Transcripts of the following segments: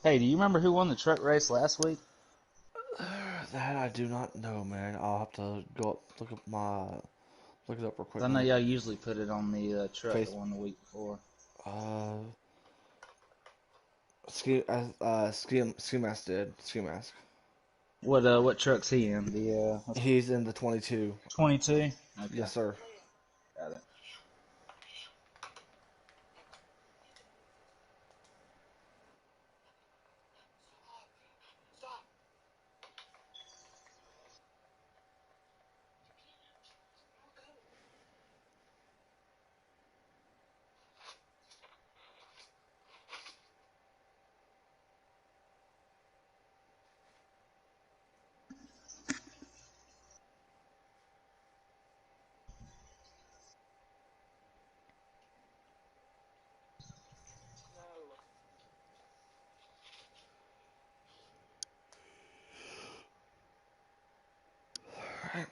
Hey, do you remember who won the truck race last week? That I do not know, man. I'll have to go up, look it up real 'Cause quick I know on y'all usually put it on the truck that face. won the week before. Uh, Ski Mask did. Ski Mask. What truck's he in? The He's in the 22. 22. Okay, Yes, sir. got it. Alright.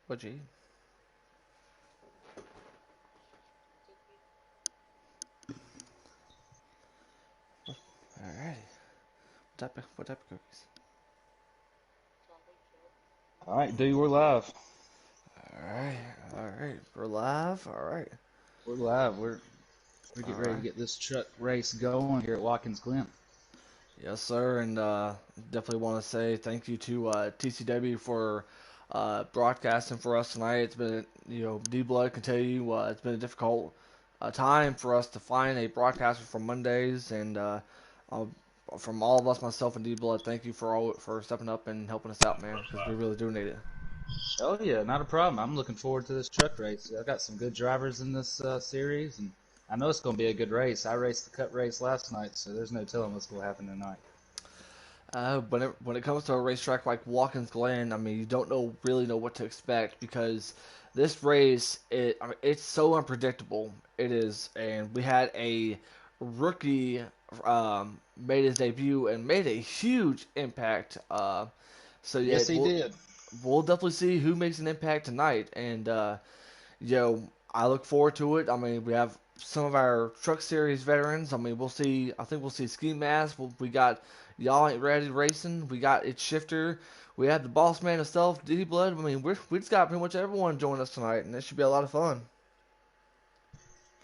What G? Alrighty. What type of cookies? All right, dude, we're live. Alright. Alright. We're live. Alright. We're live. We're getting ready to Alright. get this truck race going here at Watkins Glen. Yes, sir. And definitely want to say thank you to TCW for broadcasting for us tonight. It's been, D Blood can tell you it's been a difficult time for us to find a broadcaster for Mondays, and uh, from all of us, myself and D Blood, thank you for stepping up and helping us out, man, because we really do need it. Oh yeah, not a problem. I'm looking forward to this truck race. I got some good drivers in this series, and I know it's going to be a good race. I raced the Cup race last night, so there's no telling what's going to happen tonight. When it comes to a racetrack like Watkins Glen, I mean, you don't really know what to expect because this race, I mean, it's so unpredictable. It is, and we had a rookie made his debut and made a huge impact. So yeah, Yes, he did. we'll definitely see who makes an impact tonight, and I look forward to it. I mean, we have some of our Truck Series veterans. I mean, we'll see. I think we'll see Ski Mask. We got Y'all Ain't Ready Racing. We got Its Shifter. We have the Boss Man himself, D Blood. I mean, we just got pretty much everyone join us tonight, and it should be a lot of fun.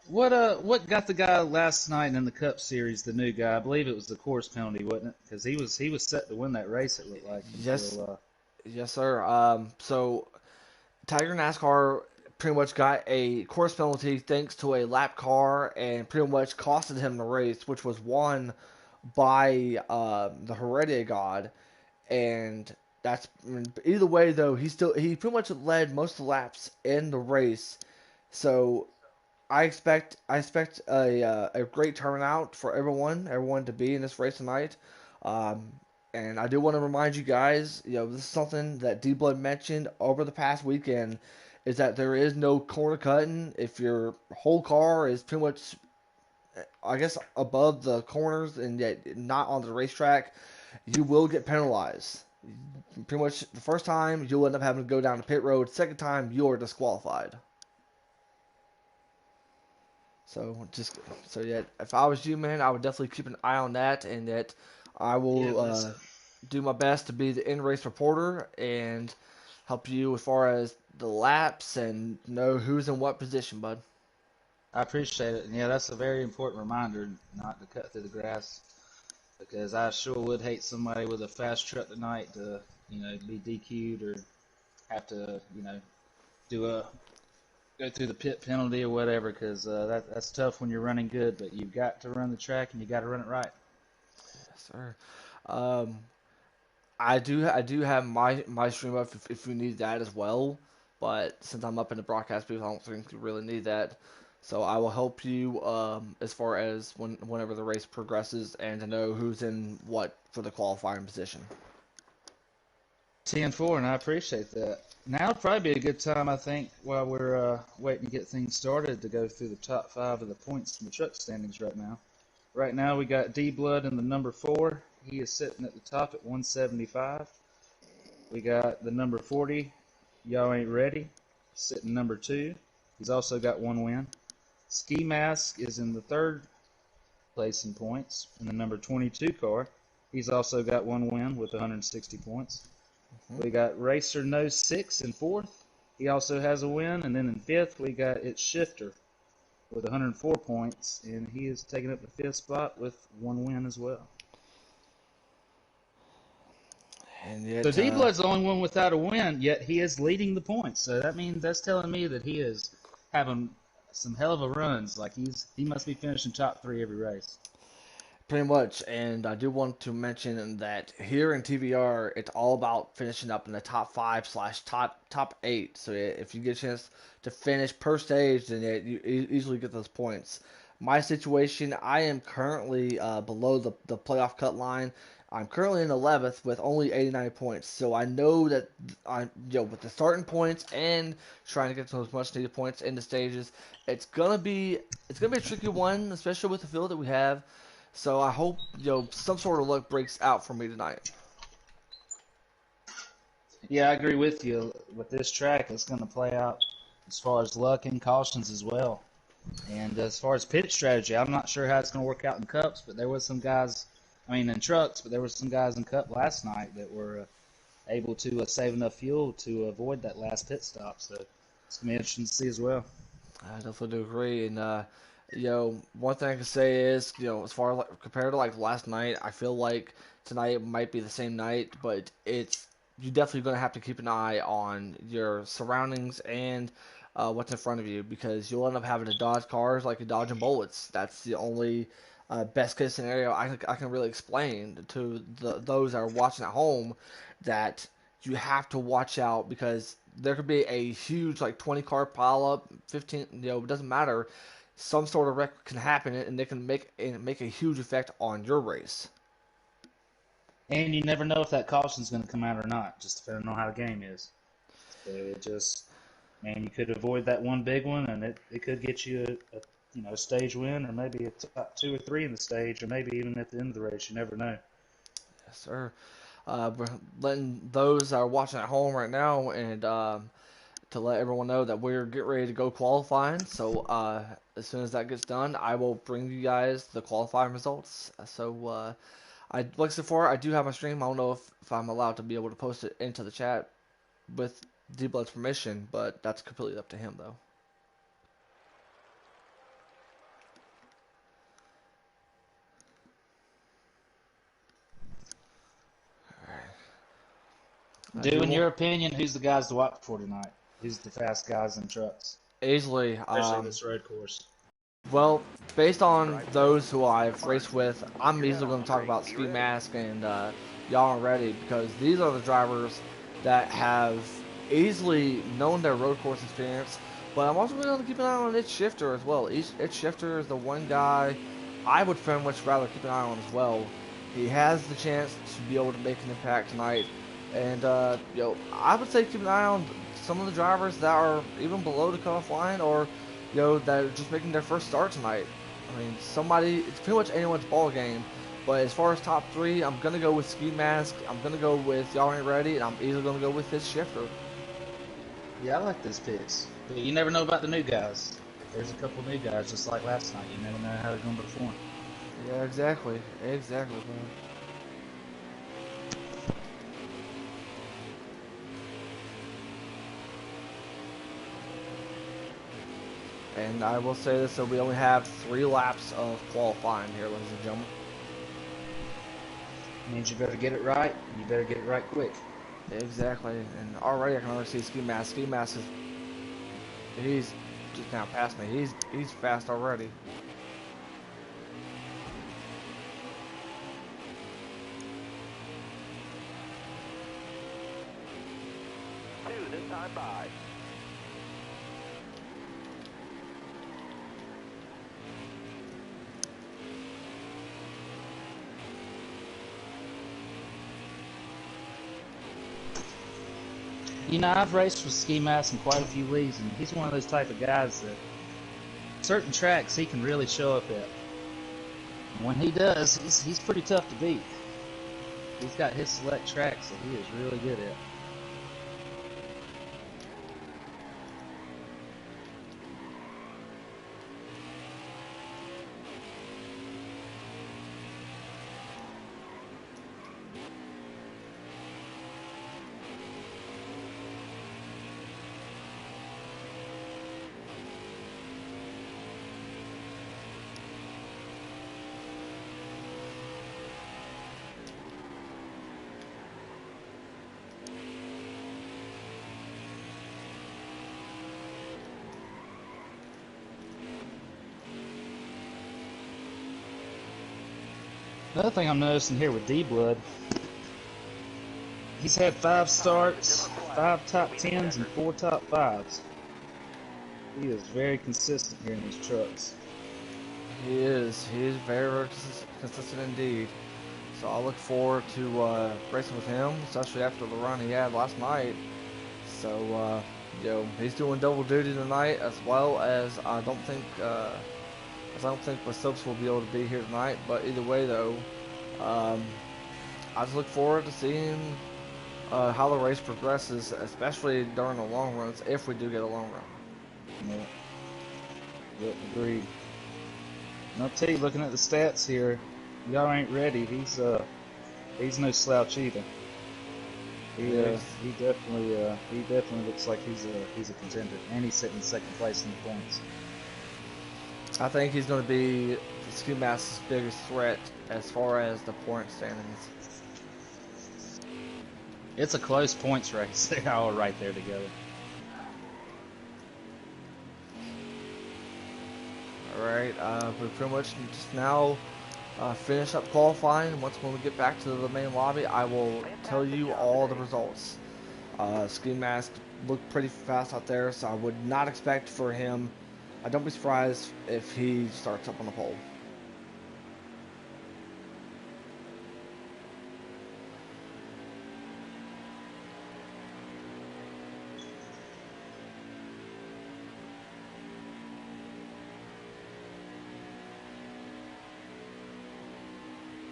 What got the guy last night in the Cup Series, the new guy? I believe it was the course penalty, wasn't it? Because he was set to win that race. It looked like Yes, until yes, sir. So Tiger NASCAR pretty much got a course penalty thanks to a lap car and pretty much costed him the race, which was won by the Heredia God. And that's either way though he pretty much led most of the laps in the race. So I expect a great turnout for everyone to be in this race tonight. Um, and I do want to remind you guys, this is something that D Blood mentioned over the past weekend, is that there is no corner cutting. If your whole car is pretty much, I guess, above the corners and yet not on the racetrack, you will get penalized. Pretty much the first time you'll end up having to go down the pit road. Second time you're disqualified. So just so yeah, if I was you, man, I would definitely keep an eye on that, and that I yeah, will that's do my best to be the in race reporter and help you as far as the laps and know who's in what position, bud. I appreciate it. And yeah, that's a very important reminder not to cut through the grass because I sure would hate somebody with a fast truck tonight to be DQ'd or have to do a go through the pit penalty or whatever because that's tough when you're running good, but you've got to run the track and you got to run it right. Yes, sir. Um, I do have my stream up if you need that as well. But since I'm up in the broadcast booth, I don't think you really need that. So I will help you as far as whenever the race progresses and to know who's in what for the qualifying position. 10-4, and I appreciate that. Now would probably be a good time, I think, while we're waiting to get things started, to go through the top 5 of the points from the truck standings right now. Right now, we got D Blood in the number 4. He is sitting at the top at 175. We got the number 40, Y'all Ain't Ready, sitting number 2. He's also got 1 win. Ski Mask is in the 3rd place in points in the number 22 car. He's also got 1 win with 160 points. We got Racer No 6 in 4th. He also has a win. And then in 5th, we got It's Shifter with 104 points, and he is taking up the 5th spot with 1 win as well. And yet, So D Blood's the only one without a win, yet he is leading the points. So that means that's telling me that he is having some hell of a runs. Like he must be finishing top 3 every race. pretty much, and I do want to mention that here in TVR, it's all about finishing up in the top 5 slash top 8. So if you get a chance to finish per stage, then you easily get those points. My situation, I am currently below the playoff cut line. I'm currently in 11th with only 89 points. So I know that with the starting points and trying to get those much needed points in the stages, it's gonna be a tricky one, especially with the field that we have. So I hope some sort of luck breaks out for me tonight. Yeah, I agree with you. With this track, it's going to play out as far as luck and cautions as well. And as far as pit strategy, I'm not sure how it's going to work out in cups, but there was some guys, in trucks, but there were some guys in cup last night that were able to save enough fuel to avoid that last pit stop. So it's going to be interesting to see as well. I definitely do agree. And one thing I can say is, as far as compared to like last night, I feel like tonight might be the same night, but you're definitely going to have to keep an eye on your surroundings and what's in front of you, because you'll end up having to dodge cars like you're dodging bullets. That's the only best case scenario I can really explain to those that are watching at home, that you have to watch out, because there could be a huge like 20 car pile up, 15, it doesn't matter. Some sort of wreck can happen, and they can make a huge effect on your race. And you never know if that caution's going to come out or not, just depending on how the game is. So you could avoid that one big one, and it could get you a stage win, or maybe a top 2 or 3 in the stage, or maybe even at the end of the race. You never know. Yes, sir. We're letting those that are watching at home right now, and to let everyone know that we're getting ready to go qualifying. So as soon as that gets done, I will bring you guys the qualifying results. Like I said before, I do have my stream. I don't know if I'm allowed to be able to post it into the chat with D-Blood's permission, but that's completely up to him, though. In your opinion, who's the guys to watch for tonight? Who's the fast guys in trucks? Easily. Especially this road course. Well, based on those who I've raced with, I'm easily going to talk about Ski Mask and Y'all Ain't Ready, because these are the drivers that have easily known their road course experience. But I'm also going to keep an eye on It's Shifter as well. It's Shifter is the one guy I would very much rather keep an eye on as well. He has the chance to be able to make an impact tonight. And, I would say keep an eye on some of the drivers that are even below the cutoff line, or that are just making their first start tonight. It's pretty much anyone's ball game. But as far as top 3, I'm going to go with Ski Mask, I'm going to go with Y'all Ain't Ready, and I'm easily going to go with this Shifter. Yeah, I like those picks. But you never know about the new guys. There's a couple new guys, just like last night. You never know how they're going to perform. Yeah, exactly. Exactly, man. And I will say this, so we only have 3 laps of qualifying here, ladies and gentlemen. Means you better get it right, and you better get it right quick. Exactly. And already I can already see Ski Mask. Ski Mask he's just now past me. He's fast already. This time by. You know, I've raced with Ski Mask in quite a few leagues, and he's one of those type of guys that certain tracks he can really show up at. And when he does, he's pretty tough to beat. He's got his select tracks that he is really good at. Another thing I'm noticing here with D-Blood, he's had 5 starts, 5 top 10s, and 4 top 5s. He is very consistent here in these trucks. He is. He is very, very consistent indeed. So I look forward to racing with him, especially after the run he had last night. So, he's doing double duty tonight, as well as I don't think my Stokes will be able to be here tonight. But either way, though, I just look forward to seeing how the race progresses, especially during the long runs, if we do get a long run. Yeah, agreed. And I'll tell you, looking at the stats here, y'all ain't ready. He's no slouch either. He definitely looks like he's a contender, and he's sitting in second place in the points. I think he's going to be Ski Mask's biggest threat as far as the point standings. It's a close points race. They're all right there together. Alright, we pretty much just now finish up qualifying. Once when we get back to the main lobby, I will tell you all the results. Ski Mask looked pretty fast out there, so I would not expect for him. I don't be surprised if he starts up on the pole.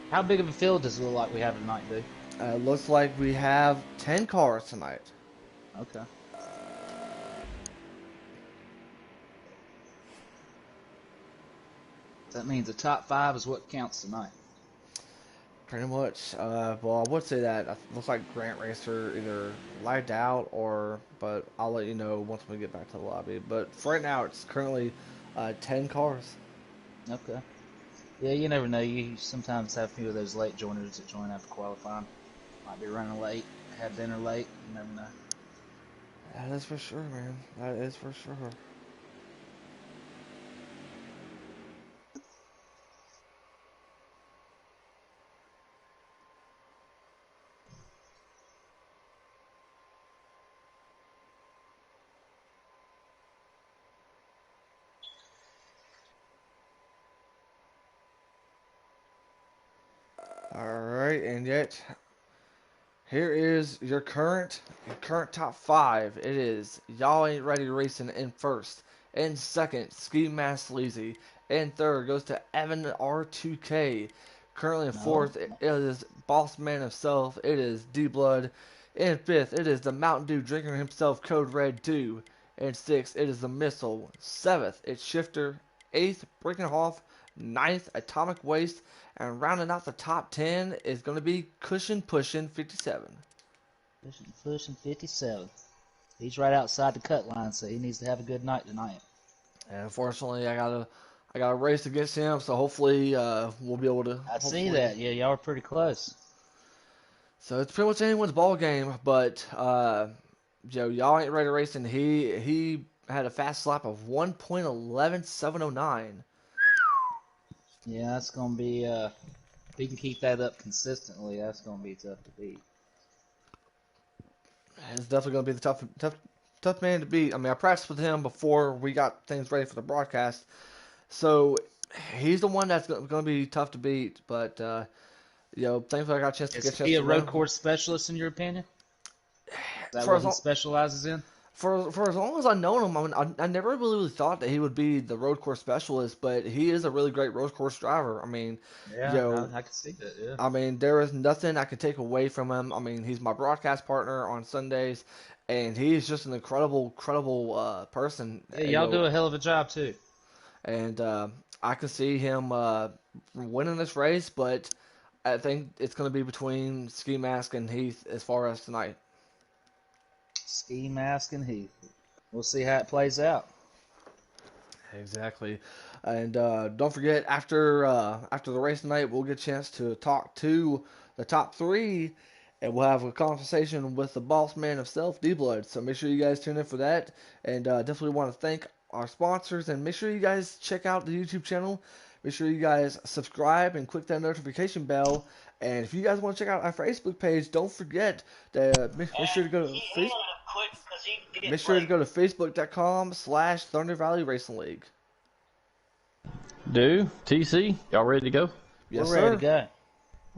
How big of a field does it look like we have tonight, dude? Looks like we have 10 cars tonight. Okay. That means the top 5 is what counts tonight. Pretty much. Well, I would say that it looks like Grant Racer either lagged out but I'll let you know once we get back to the lobby. But for right now, it's currently 10 cars. Okay. Yeah, you never know. You sometimes have a few of those late joiners that join after qualifying. Might be running late, had dinner late. You never know. That is for sure, man. That is for sure. Alright, and yet here is your current top 5. It is Y'all Ain't Ready Racing in first. In second, Ski Mask Sleazy. In third goes to Evan R2K. Currently in fourth, it is Boss Man himself. It is D-Blood. In fifth, it is the Mountain Dew drinker himself, Code Red 2. In sixth, it is the Missile. Seventh, it's Shifter. Eighth, Brinkenhoff. Ninth, Atomic Waste. And rounding out the top 10 is going to be Cushion Pushin' 57. Pushing 57. He's right outside the cut line, so he needs to have a good night tonight. And unfortunately, I got a race against him, so hopefully we'll be able to. I see that. Yeah, y'all are pretty close. So it's pretty much anyone's ball game, but y'all ain't ready to race, and he had a fast lap of 1.11709. Yeah, that's gonna be. If he can keep that up consistently, that's gonna be tough to beat. It's definitely gonna be the tough man to beat. I mean, I practiced with him before we got things ready for the broadcast, so he's the one that's gonna be tough to beat. But thankfully I got a chance to Is he a road course specialist in your opinion? that for what as he long, specializes in? for as long as I've known him, I never really thought that he would be the road course specialist, but he is a really great road course driver. I mean, you Yeah, know, I can see that. Yeah. I mean, there is nothing I can take away from him. I mean, he's my broadcast partner on Sundays, and he's just an incredible person. Yeah, y'all do a hell of a job too. And I can see him winning this race, but I think it's going to be between Ski Mask and Heath as far as tonight. Ski Mask and Heath. We'll see how it plays out. Exactly. And don't forget, after the race tonight, we'll get a chance to talk to the top three, and we'll have a conversation with the boss man himself, D-Blood. So make sure you guys tune in for that. And definitely want to thank our sponsors, and make sure you guys check out the YouTube channel. Make sure you guys subscribe and click that notification bell. And if you guys want to check out our Facebook page, don't forget to make sure to go to Facebook. Make sure to go to facebook.com/Thunder Valley Racing League. TC, y'all ready to go? Yes, We're ready sir. to go.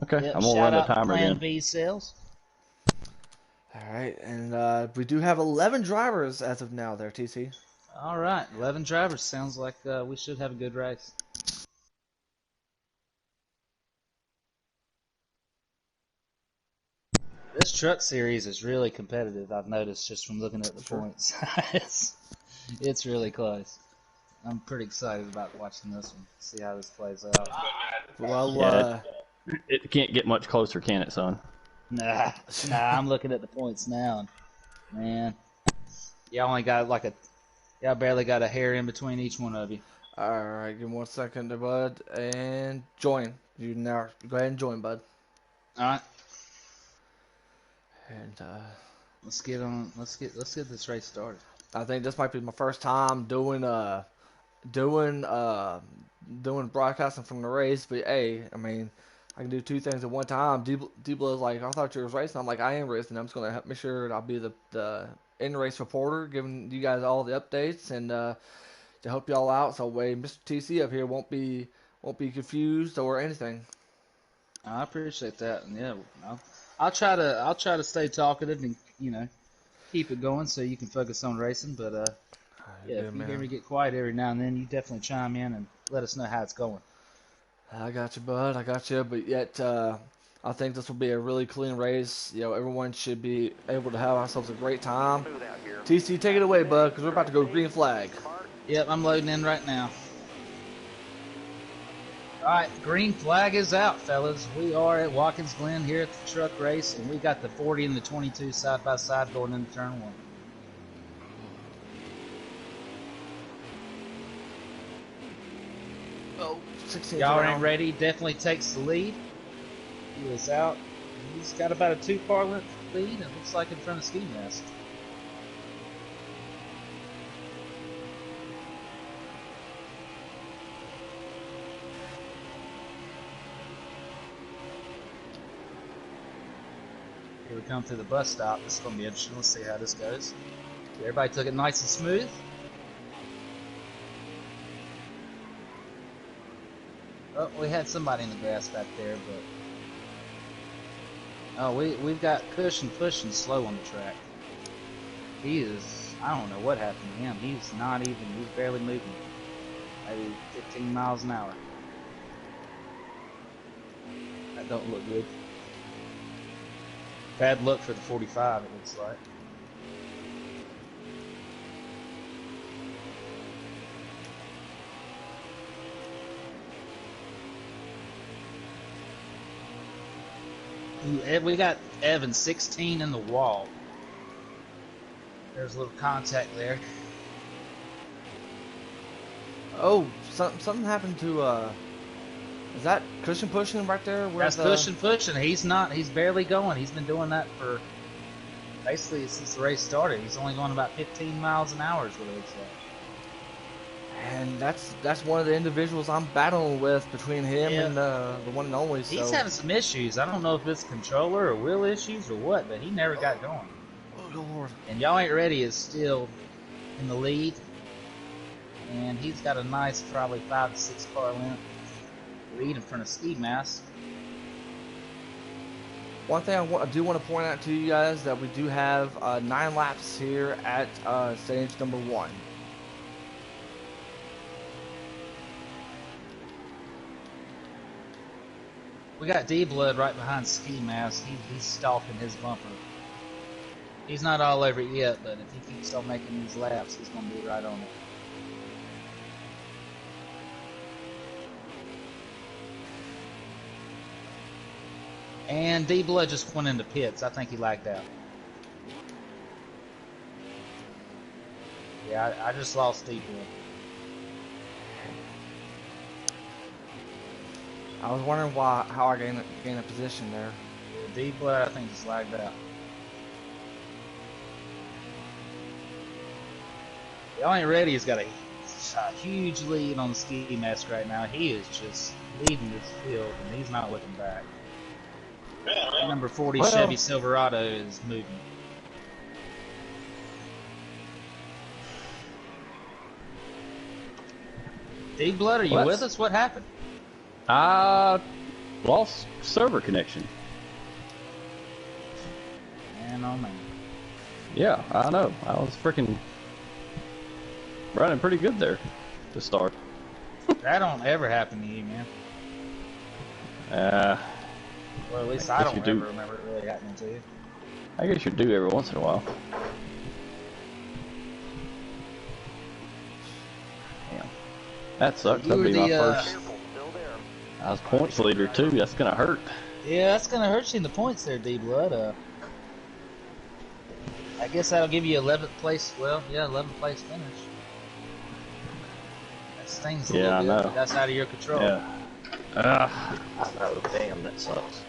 Okay, Yep, I'm gonna shout run the out to timer Plan then. B sales. All right, and we do have 11 drivers as of now there, TC. All right, 11 drivers. Sounds like we should have a good race. This truck series is really competitive. I've noticed just from looking at the points. it's really close. I'm pretty excited about watching this one. See how this plays out. Well, Yeah. It can't get much closer, can it, son? Nah. I'm looking at the points now, and man, y'all barely got a hair in between each one of you. all right, give me 1 second, there, bud, and join. You now go ahead and join, bud. All right, And let's get on. Let's get this race started. I think this might be my first time doing broadcasting from the race. But hey, I mean, I can do two things at one time. D-Blood's like, I thought you was racing. I'm like, I am racing. I'm just gonna make sure that I'll be the in-race reporter, giving you guys all the updates and to help y'all out. So way Mr. TC up here won't be confused or anything. I appreciate that, and yeah, I'll try to stay talkative and keep it going so you can focus on racing. But yeah, if you hear me get quiet every now and then, you definitely chime in and let us know how it's going. I got you, bud. I got you. But yet, I think this will be a really clean race. You know, everyone should be able to have ourselves a great time. Smooth out here. TC, take it away, bud, because we're about to go green flag. Yep, I'm loading in right now. All right, green flag is out, fellas. We are at Watkins Glen here at the truck race, and we got the 40 and the 22 side by side going into turn one. Oh, 16. Y'all ain't ready. Definitely takes the lead. He is out. He's got about a 2-car length lead, and looks like in front of Ski Mask. Here we come to the bus stop. This is going to be interesting. Let's see how this goes. Everybody took it nice and smooth. Oh, we had somebody in the grass back there, but oh, we've got Cushion pushing slow on the track. He is, I don't know what happened to him. He's barely moving. Maybe 15 miles an hour. That don't look good. Bad luck for the 45, it looks like. We got Evan 16 in the wall. There's a little contact there. Oh, something happened to is that Cushion pushing right there? That's Cushion pushing. He's barely going. He's been doing that for basically since the race started. He's only going about 15 miles an hour is what it looks like. And that's one of the individuals I'm battling with between him and the one and only. So. He's having some issues. I don't know if it's controller or wheel issues or what, but he never got going. Oh Lord! And Y'all Ain't Ready is still in the lead, and he's got a nice, probably 5 to 6 car length lead in front of Ski Mask. One thing I do want to point out to you guys that we do have 9 laps here at stage number 1. We got D-Blood right behind Ski Mask. He's stalking his bumper. He's not all over it yet, but if he keeps on making these laps, he's going to be right on it. And D-Blood just went into pits. I think he lagged out. Yeah, I just lost D-Blood. I was wondering how I gained a position there. D-Blood, I think, just lagged out. The only ready has got a huge lead on the Ski Mask right now. He is just leading this field, and he's not looking back. Number 40 Chevy Silverado is moving. D-Blood, are you with us? What happened? I lost server connection. Man, oh man. Yeah, I know. I was freaking running pretty good there to start. That don't ever happen to you, man. Well, at least I don't ever remember it really happening to you. I guess you do every once in a while. Damn. That sucks. That'll be my first. I was points leader too. That's gonna hurt. Yeah, that's gonna hurt you in the points there, D-Blood. I guess that'll give you 11th place. Well, yeah, 11th place finish. That stings a little bit. I know. That's out of your control. Yeah. I know. Damn, that sucks.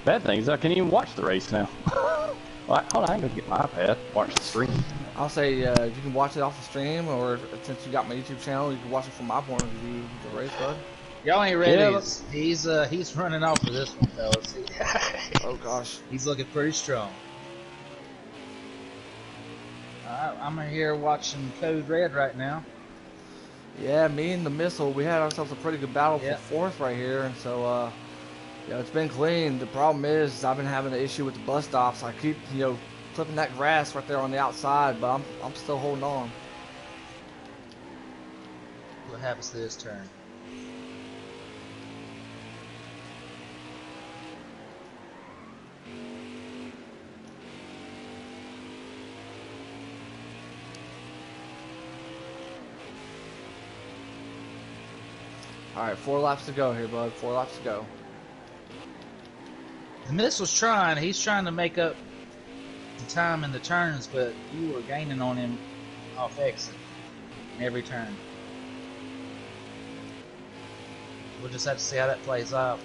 Bad thing is I can't even watch the race now. Well, hold on, I'm gonna get my iPad. Watch the stream. I'll say you can watch it off the stream, or since you got my YouTube channel, you can watch it from my point of view. The race, bud. Y'all ain't ready. Yeah, he's running off for this one, fellas. Oh gosh, he's looking pretty strong. I'm here watching Code Red right now. Yeah, me and the Missile, we had ourselves a pretty good battle for fourth right here, and so yeah, it's been clean. The problem is I've been having an issue with the bus stops. I keep clipping that grass right there on the outside, but I'm still holding on. What happens to this turn? Alright, 4 laps to go here, bud. 4 laps to go. The Missile's trying. He's trying to make up the time in the turns, but you were gaining on him off exit every turn. We'll just have to see how that plays out.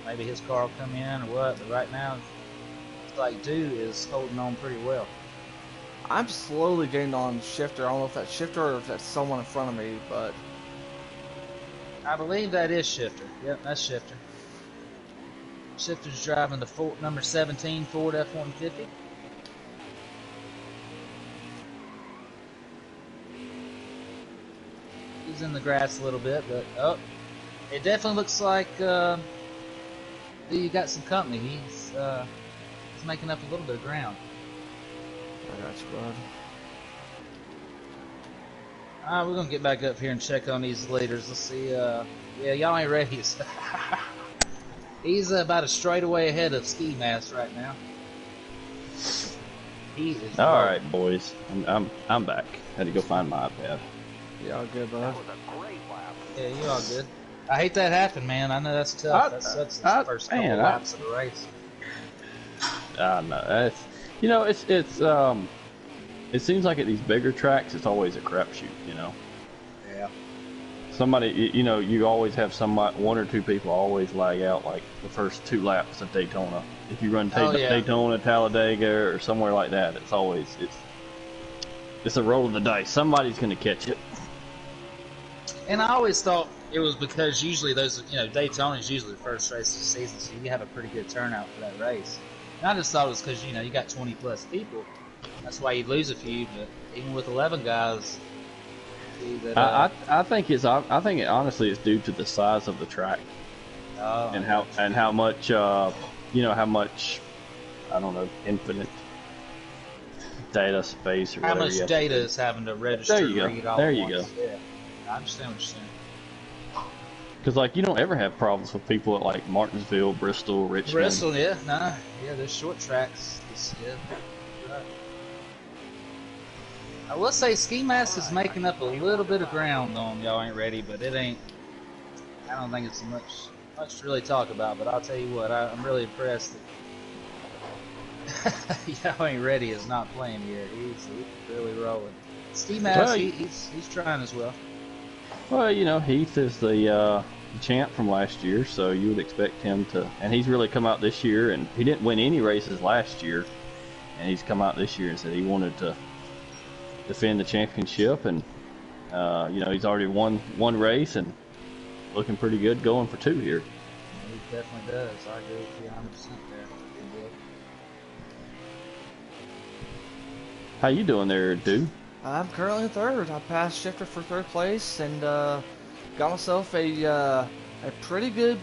Maybe his car will come in or what, but right now, it's like Dew is holding on pretty well. I'm slowly getting on Shifter. I don't know if that's Shifter or if that's someone in front of me, but I believe that is Shifter. Yep, that's Shifter. Shifter's driving the number 17 Ford F-150. He's in the grass a little bit, but it definitely looks like you got some company. He's making up a little bit of ground. I got you, bud. Alright, we're gonna get back up here and check on these leaders. Let's see. Yeah, y'all ain't ready. He's about a straightaway ahead of Ski Mask right now. He is. All right, boys. I'm back. Had to go find my iPad. Yeah, all good, bud. That was a great lap. Yeah, you all good. I hate that happen, man. I know that's tough. That sucks. The first couple laps of the race. I know. It seems like at these bigger tracks, it's always a crapshoot. Yeah. Somebody, you always have one or two people always lag out like the first 2 laps of Daytona. If you run Daytona, Talladega, or somewhere like that, it's a roll of the dice. Somebody's going to catch it. And I always thought it was because usually those, Daytona is usually the first race of the season, so you have a pretty good turnout for that race. And I just thought it was because, you got 20 plus people. That's why you'd lose a few, but even with 11 guys, I think honestly it's due to the size of the track and how much you know how much, I don't know, infinite data space or How whatever. much data is having to register There you and read go. all There at you once. go. Yeah, I understand what you're saying. Because like you don't ever have problems with people at like Martinsville, Bristol, Richmond. Bristol, yeah, nah, yeah, there's short tracks. Yeah, right. I will say Ski Mask is making up a little bit of ground on Y'all Ain't Ready, but it ain't. I don't think it's much to really talk about. But I'll tell you what, I'm really impressed that Y'all Ain't Ready is not playing yet. He's really rolling. Ski Mask, Well, he's trying as well. Well, you know, Heath is the champ from last year, so you would expect him to. And he's really come out this year, and he didn't win any races last year, and he's come out this year and said he wanted to defend the championship, and you know, he's already won one race and looking pretty good going for 2 here. Yeah, he definitely does. I agree with you 100% there. He will. How you doing there, dude? I'm currently third. I passed Shifter for third place and got myself a pretty good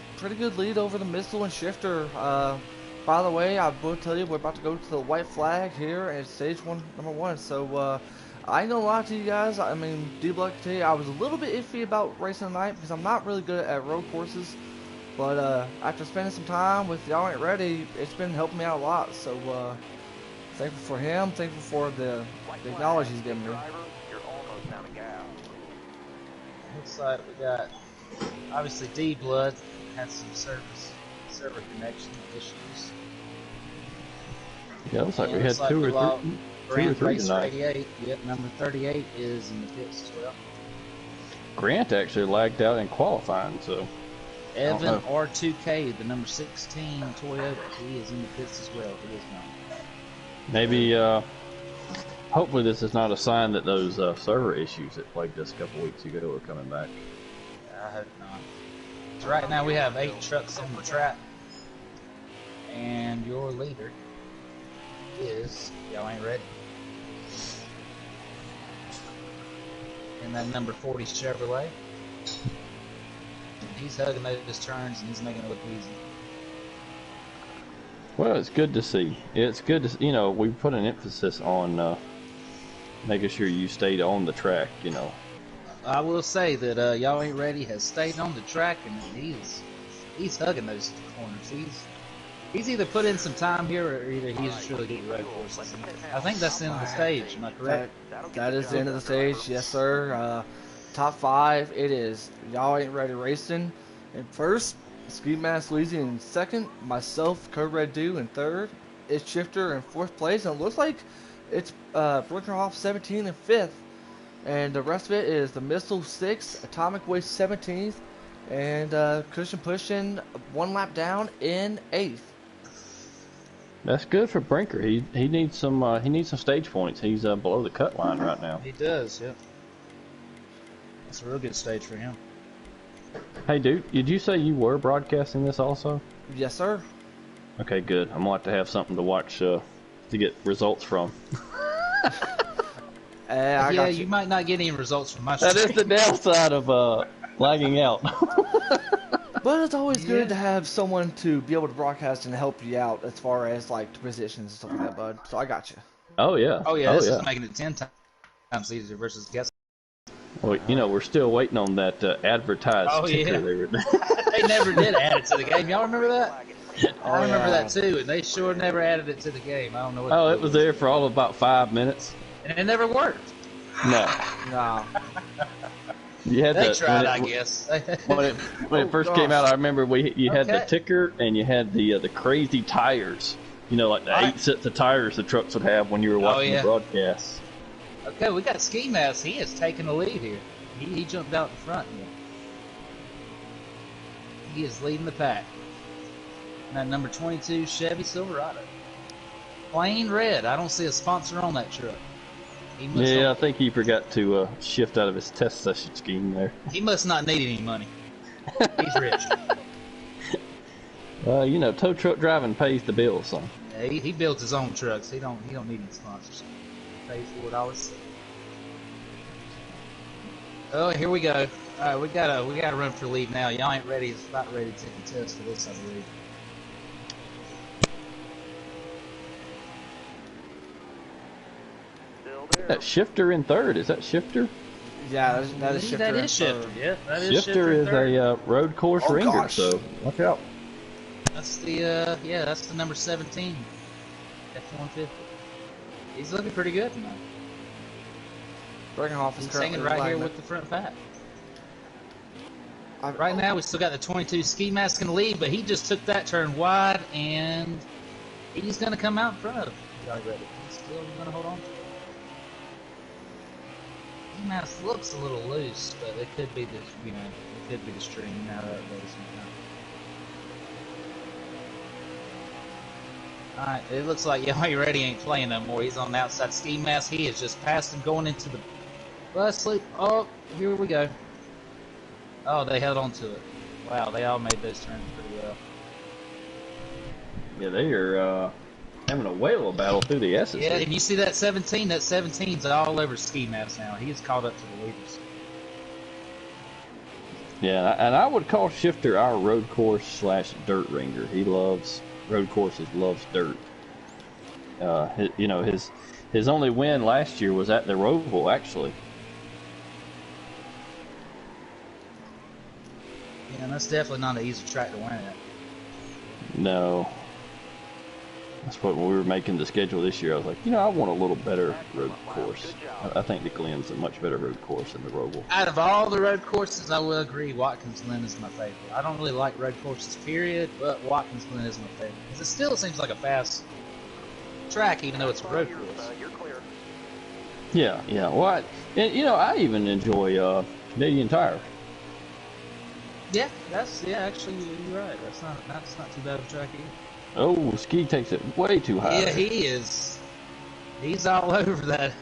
lead over the Missile and Shifter. By the way, I will tell you we're about to go to the white flag here at stage one, number 1. So I ain't gonna lie to you guys. I mean, D-Block to tell you, I was a little bit iffy about racing tonight because I'm not really good at road courses. But after spending some time with Y'all Ain't Ready, it's been helping me out a lot. So thankful for him. Thankful for the knowledge he's given me. You're almost out of gas. Looks like we got obviously D Blood had some server connection issues. Yeah, looks like we Looks had two we or lost three Grant Race tonight. 88. Yep, number 38 is in the pits as well. Grant actually lagged out in qualifying, so. Evan R2K, the number 16 Toyota, he is in the pits as well. He is not. Maybe, hopefully this is not a sign that those server issues that plagued us a couple weeks ago are coming back. I hope not. So right now we have 8 trucks on the track, and your leader is Y'all Ain't Ready. And that number 40 Chevrolet. He's hugging those turns and he's making it look easy. Well, it's good to see. It's good to, you know, we put an emphasis on making sure you stayed on the track, you know. I will say that Y'all Ain't Ready has stayed on the track and he's hugging those corners. He's either put in some time here or either he's just really good at road courses. I think that's the end of the stage. Am I correct? That is the end of the stage, yes sir. Top 5, it is Y'all Ain't Ready Racing in first, Ski Mask Leezy in second, myself, Code Red Dew in third, it's Shifter in fourth place, and it looks like it's Blinkerhoff 17 in fifth, and the rest of it is the Missile 6th, Atomic Waste 17th, and Cushion Pushing 1 lap down in 8th. That's good for Brinker. He needs some stage points. He's below the cut line right now. He does, yep. It's a real good stage for him. Hey, dude, did you say you were broadcasting this also? Yes, sir. Okay, good. I'm going to have something to watch to get results from. Yeah, you might not get any results from my stream. That is the downside of lagging out. But it's always good to have someone to be able to broadcast and help you out as far as like the positions and stuff like that, bud. So I got you. Oh yeah. This is making it 10 times easier versus guessing. Well, you know, we're still waiting on that advertised ticker there. They never did add it to the game. Y'all remember that? I remember that too, and they sure never added it to the game. I don't know what. Oh, it was there for all of about 5 minutes. And it never worked. No. You had they tried, I guess. when it first came out, I remember you had the ticker and you had the crazy tires. You know, like the 8 sets of tires the trucks would have when you were watching the broadcast. Okay, we got Ski Mask. He has taken the lead here. He jumped out in front here. He is leading the pack. And that number 22 Chevy Silverado. Plain red. I don't see a sponsor on that truck. I think he forgot to shift out of his test session scheme there. He must not need any money. He's rich. You know, tow truck driving pays the bills, son. Yeah, he builds his own trucks. He don't need any sponsors. Pays for it always. Oh, here we go. All right, we gotta run for lead now. Y'all ain't ready. It's about ready to contest for this, I believe. That Shifter in third. Is that Shifter? Yeah, that is Shifter. That is Shifter. third. Yep, that is Shifter is a road course Oh, ringer, gosh. so watch out. That's the that's the number 17 F-150. He's looking pretty good tonight. Breckenhoff is He's currently hanging right here lagging. with the front pack. Right now, we still got the 22 ski mask in the lead, but he just took that turn wide, and he's going to come out in front of Johnny Reddick. He's still going to hold on to it. Ski mask looks a little loose, but it could be the it could be the string. Now that goes. All right, it looks like Johnny Reddick ain't playing no more. He's on the outside ski mask. He has just passed him going into the bus loop. Oh, here we go. Oh, they held on to it. Wow, they all made those turns pretty well. Yeah, they are having a whale of a battle through the S's. Yeah, and you see that 17? That 17's all over ski maps now. He's caught up to the leaders. Yeah, and I would call Shifter our road course / dirt ringer. He loves road courses, loves dirt. His only win last year was at the Roval, actually. Yeah, and that's definitely not an easy track to win at. No. That's what when we were making the schedule this year. I was like, I want a little better road course. I think the Glen's a much better road course than the Roval. Out of all the road courses, I will agree Watkins Glen is my favorite. I don't really like road courses, period, but Watkins Glen is my favorite. Because it still seems like a fast track, even though it's a road course. You're clear. Yeah. Well, I even enjoy Canadian Tire. Yeah, actually, you're right. That's not too bad of a track either. Oh, Ski takes it way too high. Yeah, he is. He's all over that.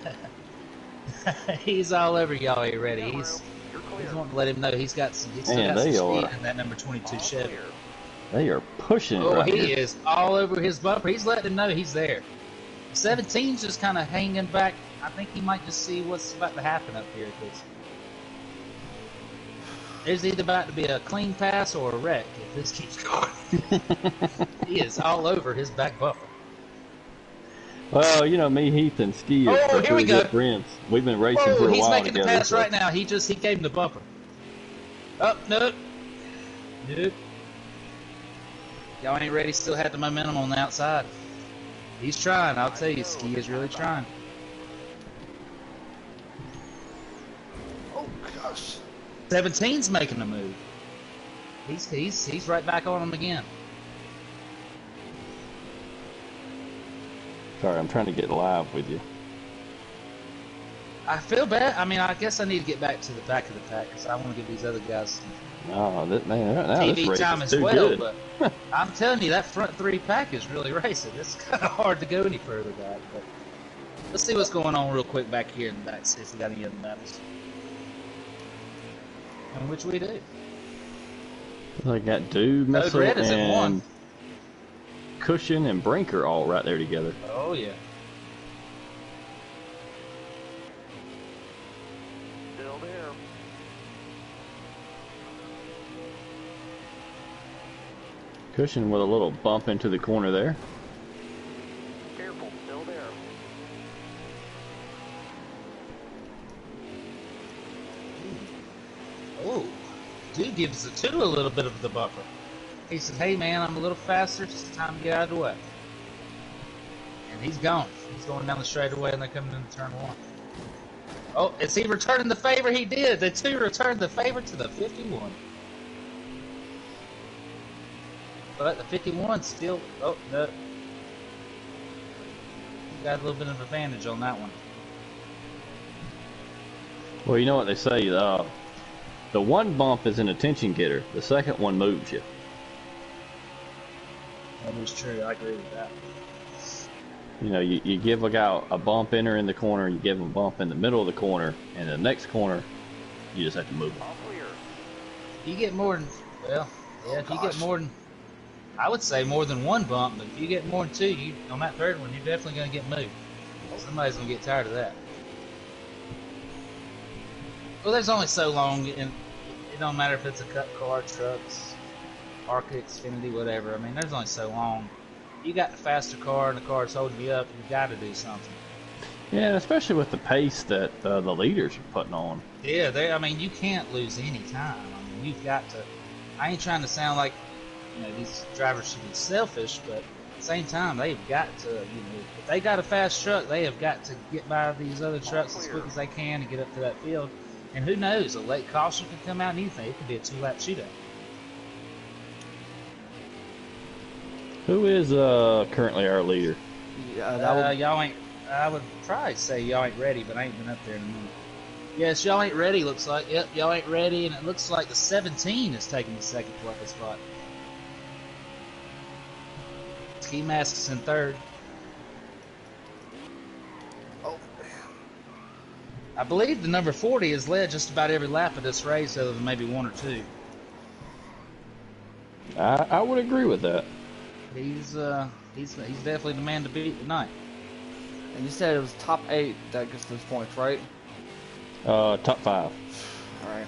He's all over y'all already. He's wanting to let him know he's still got some speed in that number 22 Chevy. They are pushing it right he here. is all over his bumper. He's letting him know he's there. 17's just kind of hanging back. I think he might just see what's about to happen up here. Cause there's either about to be a clean pass or a wreck if this keeps going. He is all over his back bumper. Well, me, Heath, and Ski are here we pretty go. good friends. We've been racing for a while He's making together. the pass right now. He gave him the bumper. Oh, nope. Y'all ain't ready. Still had the momentum on the outside. He's trying. I'll tell you, Ski is really trying. Oh gosh. 17's making a move. He's right back on him again. Sorry, I'm trying to get live with you. I feel bad. I mean, I guess I need to get back to the back of the pack because I want to give these other guys Oh, right now this TV race time is as too well. good. But I'm telling you, that front three pack is really racing. It's kind of hard to go any further back. But let's see what's going on real quick back here in the back. See if we got any other battles. And which we do. I got Dude, Code Missile, Red is at one. and Cushion and Brinker all right there together. Oh yeah. Still there. Cushion with a little bump into the corner there. Careful. Still there. Oh, dude gives the two a little bit of the buffer. He said, "Hey man, I'm a little faster. It's time to get out of the way." And he's gone. He's going down the straightaway, and they're coming into turn one. Oh, is he returning the favor? He did. The two returned the favor to the 51. But the 51 still. Oh no. Got a little bit of advantage on that one. Well, you know what they say, the one bump is an attention getter. The second one moves you. That is true. I agree with that. You give a guy a bump in the corner, you give him a bump in the middle of the corner, and the next corner, you just have to move him. All clear. You get more than, well, yeah, if you get more than, I would say more than one bump, but if you get more than two, on that third one, you're definitely going to get moved. Somebody's going to get tired of that. Well, there's only so long, and it don't matter if it's a cut car, trucks, Arca, Xfinity, whatever. I mean, there's only so long. You got the faster car, and the car's holding you up, you got to do something. Yeah, and especially with the pace that the leaders are putting on. Yeah, I mean, you can't lose any time. I mean, you've got to. I ain't trying to sound like, these drivers should be selfish, but at the same time, they've got to, if they got a fast truck, they have got to get by these other trucks as quick as they can and get up to that field. And who knows, a late caution could come out and anything. It could be a 2-lap shootout. Who is currently our leader? Yeah, y'all ain't. I would probably say y'all ain't ready, but I ain't been up there in a minute. Yes, y'all ain't ready. Looks like. Yep, y'all ain't ready, and it looks like the 17 is taking the second place spot. Ski Mask's in third. Oh. I believe the number 40 has led just about every lap of this race, other than maybe one or two. I would agree with that. He's definitely the man to beat tonight. And you said it was top 8 that gets those points, right? Top 5. All right.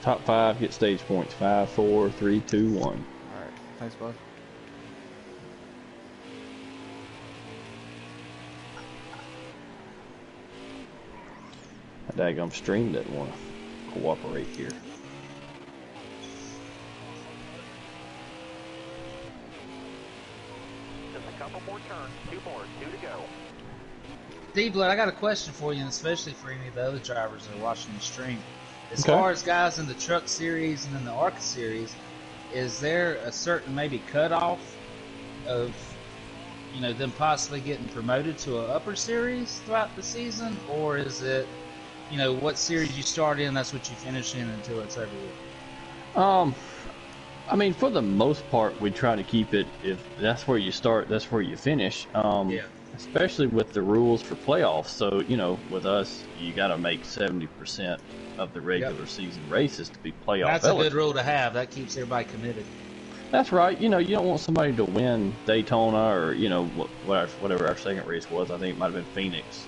Top 5 get stage points. 5, 4, 3, 2, 1. All right. Thanks, bud. That daggum stream doesn't want to cooperate here. Just a couple more turns. 2 more. 2 to go. D-Blood, I got a question for you, and especially for any of the other drivers that are watching the stream. As Okay. far as guys in the truck series and in the ARCA series, is there a certain maybe cutoff of, them possibly getting promoted to an upper series throughout the season? Or is it, what series you start in, that's what you finish in until it's over with? I mean, for the most part, we try to keep it, if that's where you start, that's where you finish. Yeah. Especially with the rules for playoffs. So, with us, you got to make 70% of the regular season races to be playoff That's a eligible. good rule to have. That keeps everybody committed. That's right. You don't want somebody to win Daytona or, whatever our second race was. I think it might have been Phoenix.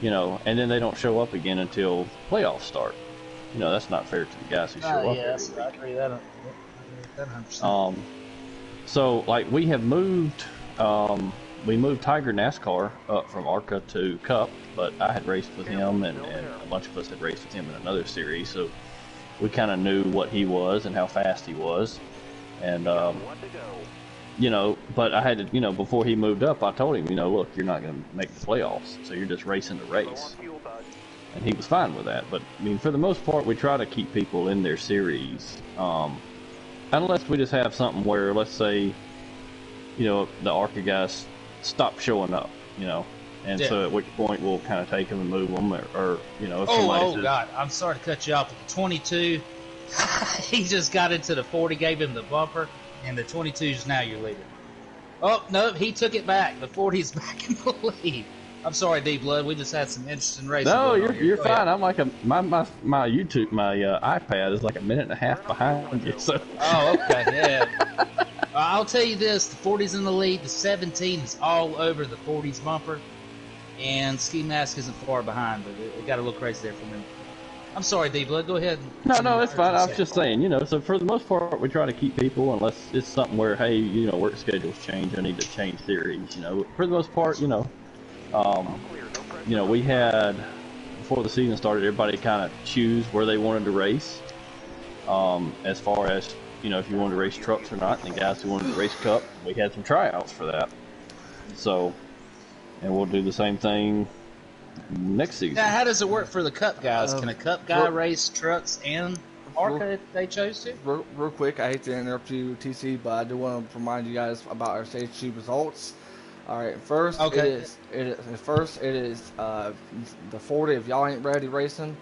And then they don't show up again until playoffs start. That's not fair to the guys who show up. Yes, I agree with that 100%. So, like, we have moved, we moved Tiger NASCAR up from ARCA to Cup, but I had raced with him, and a bunch of us had raced with him in another series, so we kind of knew what he was and how fast he was. And, 1 to go. but I had to, before he moved up, I told him, look, you're not going to make the playoffs, so you're just racing the Low race. on fuel, bud. And he was fine with that. But, I mean, for the most part, we try to keep people in their series. Unless we just have something where, let's say, the ARCA guys stop showing up, and so at which point we'll kind of take them and move them, or if somebody says, God, I'm sorry to cut you off, but the 22, he just got into the 40, gave him the bumper, and the 22 is now your leader. Oh, no, he took it back. The 40's back in the lead. I'm sorry, D-Blood, we just had some interesting racing. no, going on here. you're Go fine. ahead. I'm like my YouTube, my iPad is like a minute and a half behind you. So Oh, okay, yeah. I'll tell you this, the 40's in the lead, the 17 is all over the 40's bumper, and Ski Mask isn't far behind, but it got a little crazy there for me. I'm sorry, D-Blood, go ahead. no, it's fine. I was just saying, so for the most part, we try to keep people unless it's something where, hey, work schedules change, I need to change theories. For the most part, Clear. No pressure. we had, before the season started, everybody kind of choose where they wanted to race. As far as, if you wanted to race trucks or not, and the guys who wanted to race Cup, we had some tryouts for that. So, and we'll do the same thing next season. Now, how does it work for the Cup guys? Can a Cup guy race trucks and ARCA if they chose to? Real quick, I hate to interrupt you, TC, but I do want to remind you guys about our stage 2 results. All right, first Okay. it is the 40 if y'all ain't ready racing,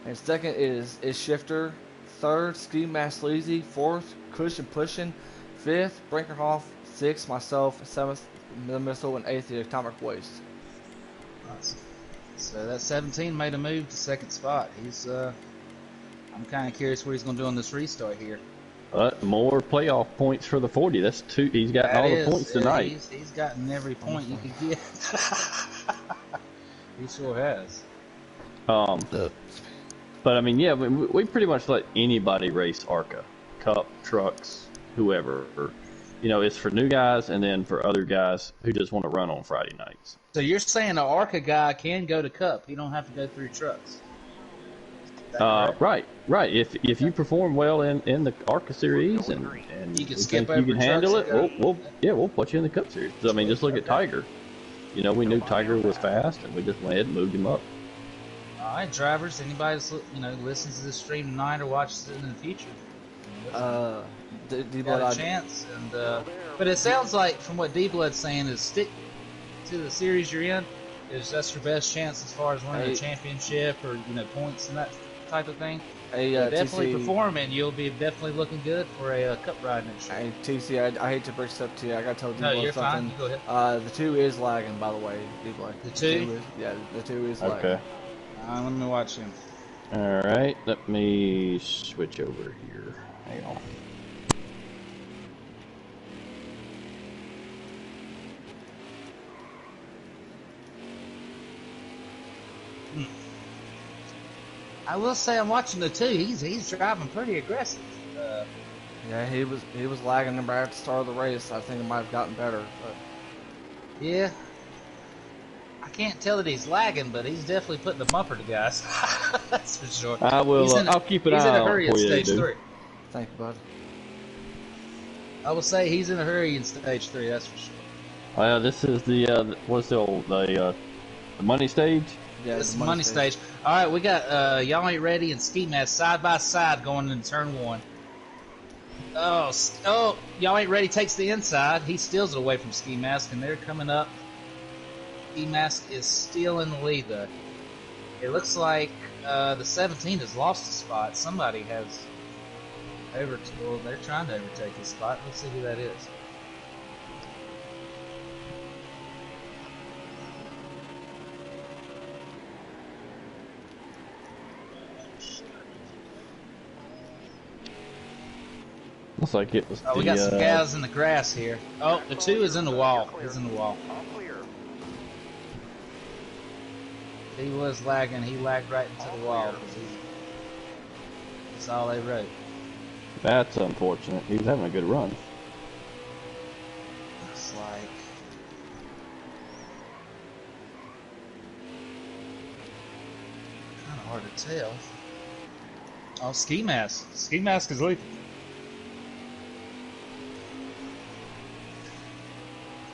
and second is Shifter, third Ski Mask Sleazy, fourth Cushion Pushing, fifth Brinkerhoff, sixth myself, seventh the Missile, and eighth the Atomic Waste. Nice. So that 17 made a move to second spot. He's I'm kind of curious what he's going to do on this restart here. But more playoff points for the 40. That's 2. He's gotten all the points tonight. He's gotten every point you could get. He sure has. But I mean, yeah, we pretty much let anybody race ARCA, Cup, trucks, whoever. it's for new guys and then for other guys who just want to run on Friday nights. So you're saying an ARCA guy can go to Cup? He don't have to go through trucks. Is that correct? Right. If you perform well in the ARCA series and You can we skip think over you can trucks handle and it, go. we'll put you in the Cup series. I mean, just look at Tiger. We knew Tiger was fast, and we just went ahead and moved him up. All right, drivers. Anybody that's, listens to this stream tonight or watches it in the future, got a chance. And but it sounds like from what D-Blood's saying is stick to the series you're in. That's your best chance as far as winning a championship or points and that type of thing. Definitely performing. You'll be definitely looking good for a Cup ride next year. Hey, TC, I hate to break this up to you. I gotta tell No, D-Blood you're something. fine. You go ahead. The 2 is lagging, by the way, D-Blood. The 2? The 2 is lagging. Okay. Let me watch him. All right. Let me switch over here. Hang on. I will say I'm watching the 2. He's driving pretty aggressive. Yeah, he was lagging right at the start of the race. I think it might have gotten better. But... Yeah. I can't tell that he's lagging, but he's definitely putting the bumper to guys. That's for sure. I will. I'll keep an eye on it. He's in a hurry in stage 3. Thank you, bud. I will say he's in a hurry in stage 3. That's for sure. Well, this is the money stage. Yeah, this is the money stage. All right, we got Y'all Ain't Ready and Ski Mask side by side going into turn 1. Oh, Y'all Ain't Ready takes the inside. He steals it away from Ski Mask, and they're coming up. Ski Mask is still in the lead, though. It looks like the 17 has lost a spot. Somebody has they're trying to overtake his spot. Let's see who that is. Looks like it was. We got some guys in the grass here. Oh, the 2 is in the wall. He's in the wall. He was lagging. He lagged right into the wall. That's all they wrote. That's unfortunate. He was having a good run. Looks like. Kind of hard to tell. Oh, Ski Mask. Ski Mask is leading.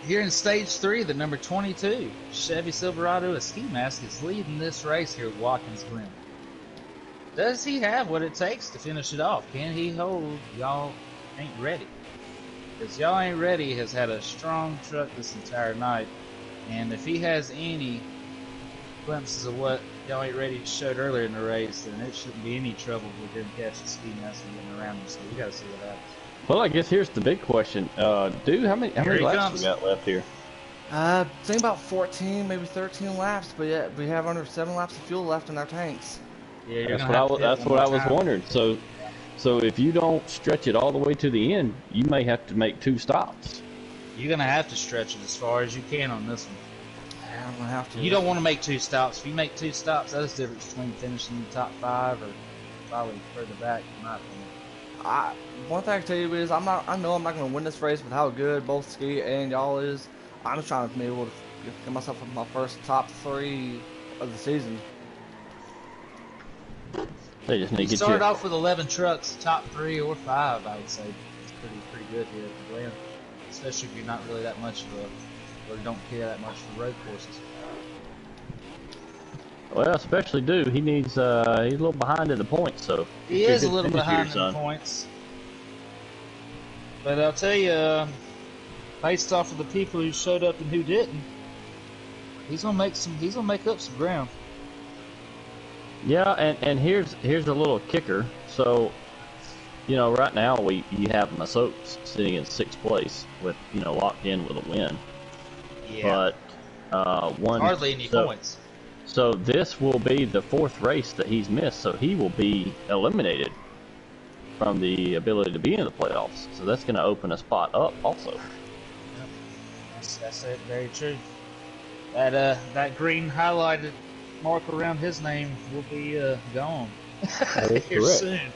Here in stage 3, the number 22 Chevy Silverado of Ski Mask is leading this race here at Watkins Glen. Does he have what it takes to finish it off? Can he hold Y'all Ain't Ready? Because Y'all Ain't Ready has had a strong truck this entire night, and if he has any glimpses of what Y'all Ain't Ready showed earlier in the race, then it shouldn't be any trouble with him catching Ski Mask and getting around him. So we got to see what happens. Well, I guess here's the big question. Dude, how many laps we got left here? Think about 14, maybe 13 laps, but yeah, we have under 7 laps of fuel left in our tanks. Yeah, that's what I was wondering. So if you don't stretch it all the way to the end, you may have to make 2 stops. You're gonna have to stretch it as far as you can on this one. Yeah, I'm gonna have to. You don't want to make 2 stops. If you make 2 stops, that's the difference between finishing in the top 5 or probably further back, in my opinion. One thing I can tell you is I know I'm not going to win this race with how good both Ski and y'all is. I'm just trying to be able to get myself my first top 3 of the season. They just need to get started off with 11 trucks, top 3 or 5. I would say it's pretty good here at the Glen, especially if you're not really that much of or don't care that much for road courses. Well, especially Dude. He needs he's a little behind in the points, so he is a little behind in the points. But I'll tell you, based off of the people who showed up and who didn't, he's gonna make up some ground. Yeah, and here's a little kicker. So, right now you have Masopes sitting in 6th place with locked in with a win. Yeah. But hardly any points. So this will be the 4th race that he's missed, so he will be eliminated from the ability to be in the playoffs. So that's going to open a spot up also. Yep. That's it. Very true. That green highlighted mark around his name will be gone here soon.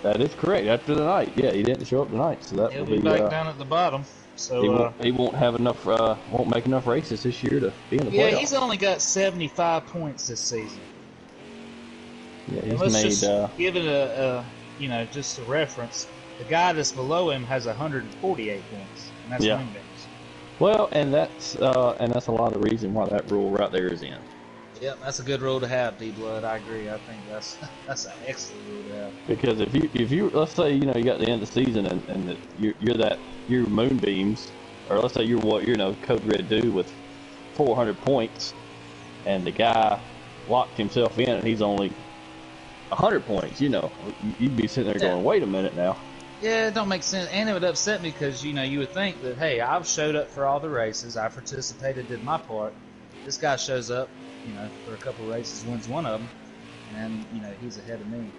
That is correct. After the night, yeah, he didn't show up tonight, so that He'll will be be. back down at the bottom. So He won't have enough. Won't make enough races this year to be in the yeah, playoffs. he's only got 75 points this season. Yeah, And he's let's made. just give it a just a reference. The guy that's below him has 148 points, and that's Yeah. Moonbeams. Well, and that's a lot of the reason why that rule right there is in. Yep, that's a good rule to have, D-Blood. I agree. I think that's an excellent rule to have. Because if you let's say you got the end of the season and you're Moonbeams, or let's say you're Code Red Dude with 400 points, and the guy locked himself in and he's only 100 points. You'd be sitting there going, wait a minute now. Yeah, it don't make sense, and it would upset me because you would think that, hey, I've showed up for all the races, I participated, did my part. This guy shows up, for a couple of races, wins one of them, and he's ahead of me,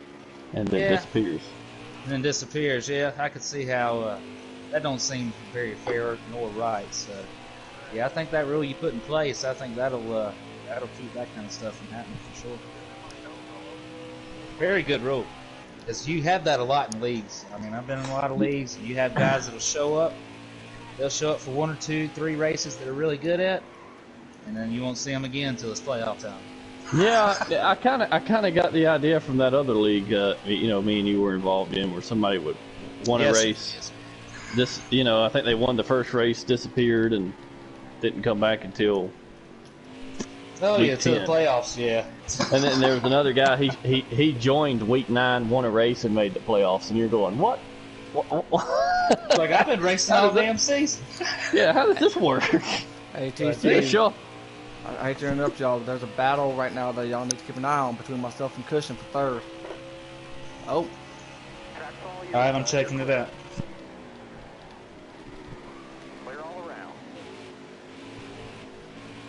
And then disappears. and then disappears. Yeah, I could see how that don't seem very fair nor right. So, yeah, I think that rule you put in place, I think that'll keep that kind of stuff from happening for sure. Very good rule. Because you have that a lot in leagues. I mean, I've been in a lot of leagues, and you have guys that'll show up. They'll show up for 1 or 2, 3 races that are really good at, and then you won't see them again until it's playoff time. Yeah, I kind of got the idea from that other league, me and you were involved in, where somebody would won a race. Yes. This, I think they won the first race, disappeared, and didn't come back until. Oh week yeah, to the 10. playoffs, yeah. And then there was another guy. He joined week 9, won a race, and made the playoffs. And you're going, what? Like, I've been racing all damn season. Yeah, how does this work? Hey, Yeah, TC, sure. I hate to interrupt y'all, but there's a battle right now that y'all need to keep an eye on between myself and Cushion for third. Oh, All right, I'm checking it out. Clear all around.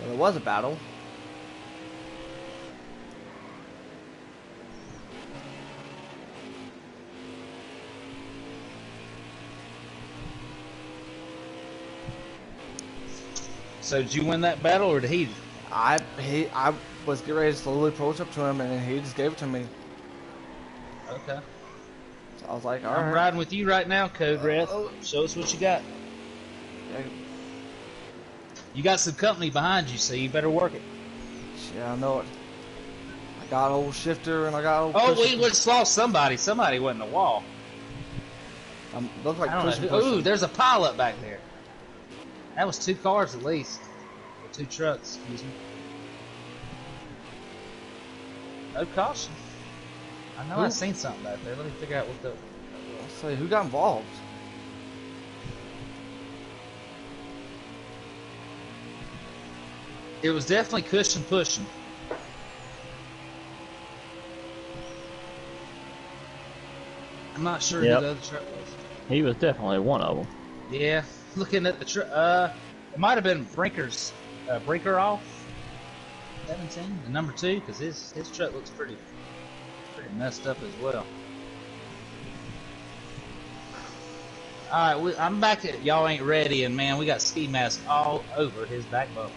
well, there was a battle. So did you win that battle, or did he? I was getting ready to slowly approach up to him, and he just gave it to me. Okay. So I was like, all I'm right. riding with you right now, Code Red. Show us what you got. You got some company behind you, so you better work it. Yeah, I know it. I got old Shifter, and I got old Oh, Cushion. we just lost somebody. Somebody went in the wall. Look like I Cushion don't know. Ooh, pushing. there's a pile up back there. That was 2 cars at least. Or 2 trucks, excuse me. No caution. I know I seen something back there. Let me figure out what the. Let's see, who got involved? It was definitely cushion pushing. I'm not sure Yep. who the other truck was. He was definitely one of them. Yeah, looking at the truck. It might have been Brinker's. Brinker off. 17, the number 2, because his truck looks pretty messed up as well. All right, I'm back at y'all ain't ready, and man, we got ski mask all over his back bumper.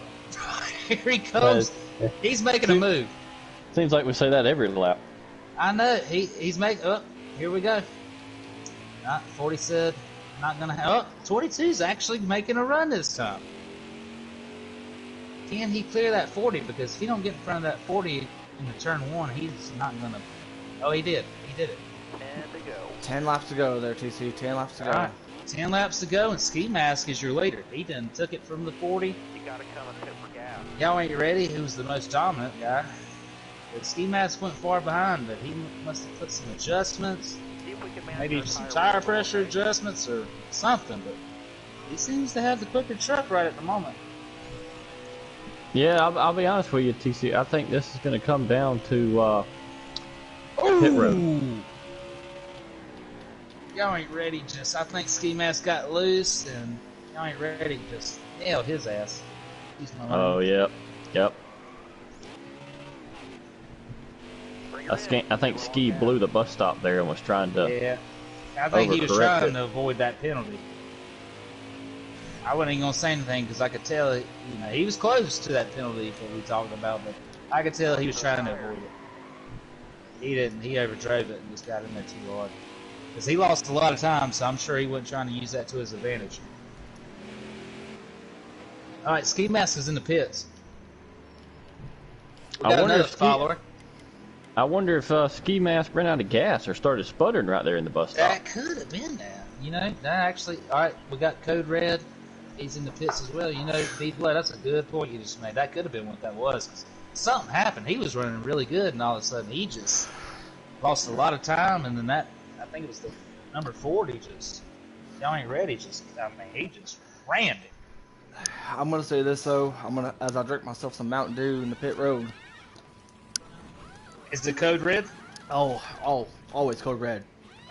Here he comes. He's making a move. Seems like we say that every lap. I know he's making. Oh, here we go. 40 said not gonna have. Oh, 22's actually making a run this time. Can he clear that 40? Because if he don't get in front of that 40 in the turn 1, he's not gonna. Oh, he did. He did it. And to go. 10 laps to go there, TC. 10 laps to go. All right. 10 laps to go, and Ski Mask is your leader. He done took it from the 40. You gotta come and pit for gas. Y'all ain't ready. Who's the most dominant guy? But Ski Mask went far behind, but he must have put some adjustments. See if we can manage Maybe our some tire tire pressure wheel. adjustments or something. But he seems to have the quicker truck right at the moment. Yeah, I'll be honest with you, TC. I think this is going to come down to pit road. Y'all ain't ready. I think Ski Mask got loose, and y'all ain't ready. Just nailed his ass. Excuse my Oh, language. yep. Bring her in. I think Ski blew the bus stop there and was trying to. Yeah. I think he was Overcorrected. trying to avoid that penalty. I wasn't even gonna say anything because I could tell, he was close to that penalty that we talked about, but I could tell he was trying to avoid it. He didn't. He overdrove it and just got in there too hard. Because he lost a lot of time, so I'm sure he wasn't trying to use that to his advantage. All right, Ski Mask is in the pits. We got another follower. I wonder if Ski Mask ran out of gas or started sputtering right there in the bus stop. That could have been that. You know, that actually. All right, we got Code Red. He's in the pits as well. You know, D-Blood, that's a good point you just made. That could have been what that was. 'Cause something happened. He was running really good, and all of a sudden he just lost a lot of time. And then that, I think it was the number 40 just, y'all ain't ready. Just, I mean, he just rammed it. I'm gonna say this though. As I drink myself some Mountain Dew in the pit road. Is the Code Red? Oh, always Code Red.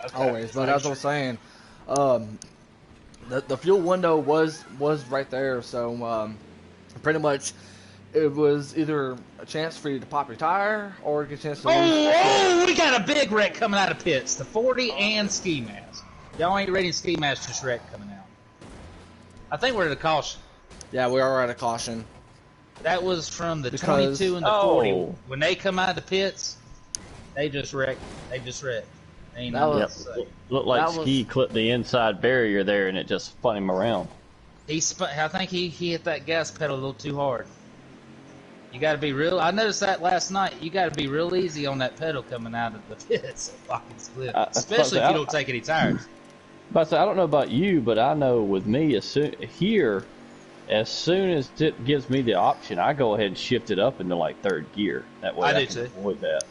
Okay. Always. But as I was saying, the fuel window was right there, so pretty much it was either a chance for you to pop your tire or a chance to we got a big wreck coming out of pits. The 40 and Ski Mask. Y'all ain't ready. Ski Mask just wreck coming out. I think we're at a caution. Yeah, we are at a caution. That was from the 22 and the 40. When they come out of the pits, they just wrecked. They just wrecked. Ain't nothing else to say. Looked like Ski clipped the inside barrier there, and it just spun him around. I think he hit that gas pedal a little too hard. You got to be real. I noticed that last night. You got to be real easy on that pedal coming out of the pits. Fucking split. Especially if you don't take any tires. But I don't know about you, but I know with me, as soon as it gives me the option, I go ahead and shift it up into like third gear. That way I can avoid that.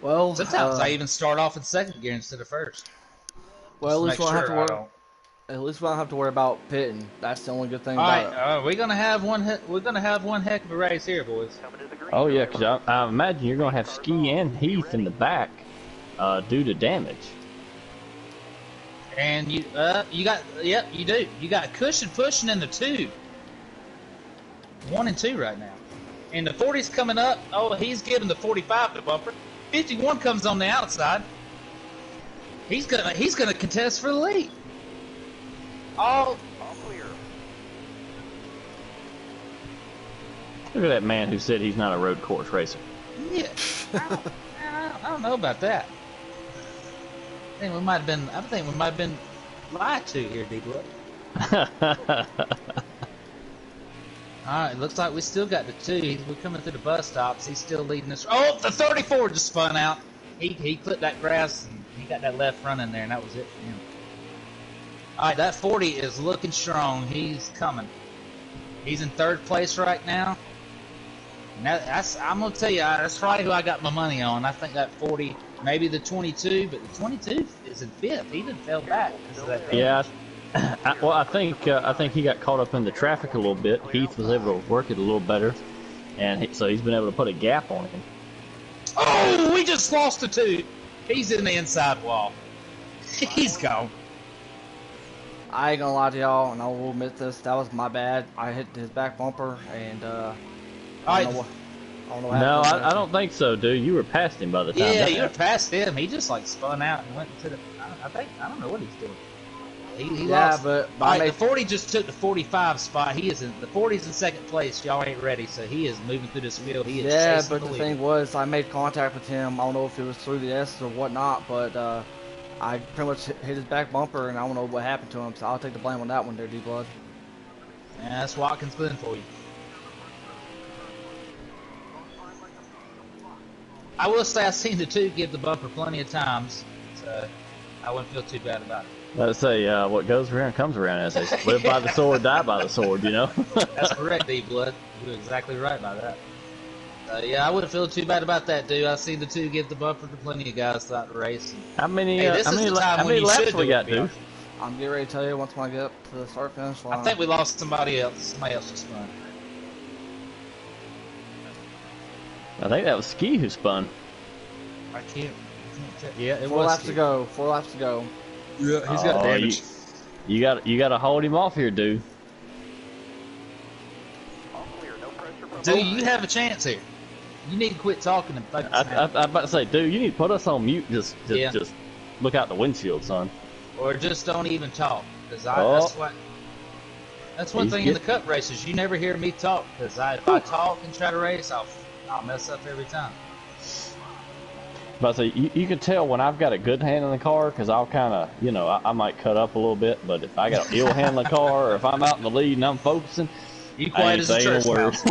Well, sometimes I even start off in second gear instead of first. Well, at least we don't have to worry about pitting. That's the only good thing about it. All right, we're gonna have one. We're gonna have one heck of a race here, boys. Oh yeah, because I imagine you're gonna have Ski and Heath in the back due to damage. And you got, yep, you do. You got Cushion pushing in the 2. 1 and 2 right now. And the 40's coming up. Oh, he's giving the 45 the bumper. 51 comes on the outside. He's gonna contest for the lead. All clear. Look at that man who said he's not a road course racer. Yeah, I don't know about that. I think we might have been lied to here, D-Blood. Alright, looks like we still got the 2. We're coming through the bus stops. He's still leading us. Oh, the 34 just spun out. He clipped that grass and he got that left front in there, and that was it for him. Alright, that 40 is looking strong. He's coming. He's in 3rd place right now. And I'm going to tell you, that's probably who I got my money on. I think that 40, maybe the 22, but the 22 is in 5th. He didn't fell back. Yeah. I think he got caught up in the traffic a little bit. Heath was able to work it a little better, and so he's been able to put a gap on him. Oh, we just lost the 2. He's in the inside wall. He's gone. I ain't gonna lie to y'all, and I will admit this. That was my bad. I hit his back bumper, and I don't know what No, I don't think so, dude. You were past him by the time. Yeah, you were past him. He just like spun out and went to the. I don't know what he's doing. He lost. But the 40 just took the 45 spot. He is in the 40's in 2nd place. Y'all ain't ready, so he is moving through this field. He is chasing but the thing was, I made contact with him. I don't know if it was through the S or whatnot, but I pretty much hit his back bumper, and I don't know what happened to him. So I'll take the blame on that one, there, D-Blood. Yeah, that's Watkins Glen for you. I will say I've seen the 2 give the bumper plenty of times, so I wouldn't feel too bad about it. Let's say what goes around comes around, as they say. Live by the sword, die by the sword, you know? That's correct, D-Blood. You're exactly right about that. Yeah, I wouldn't feel too bad about that, dude. I've seen the 2 give the bumper to plenty of guys throughout the race. How many laps we got, dude? I'm getting ready to tell you once I get up to the start finish line. I think we lost somebody else. Somebody else just spun. I think that was Ski who spun. I can't yeah, it was. 4 laps to go. 4 laps to go. Yeah, he's got damage. You got to hold him off here, dude. Dude, you have a chance here. You need to quit talking and focus. I'm about to say, dude, you need to put us on mute. Just look out the windshield, son. Or just don't even talk, because that's one thing in the cup races. You never hear me talk, because if I talk and try to race, I'll mess up every time. But so you can tell when I've got a good hand in the car because I'll kind of, I might cut up a little bit. But if I got an ill hand in the car or if I'm out in the lead and I'm focusing, You I quiet ain't as a saying church a word. mouse.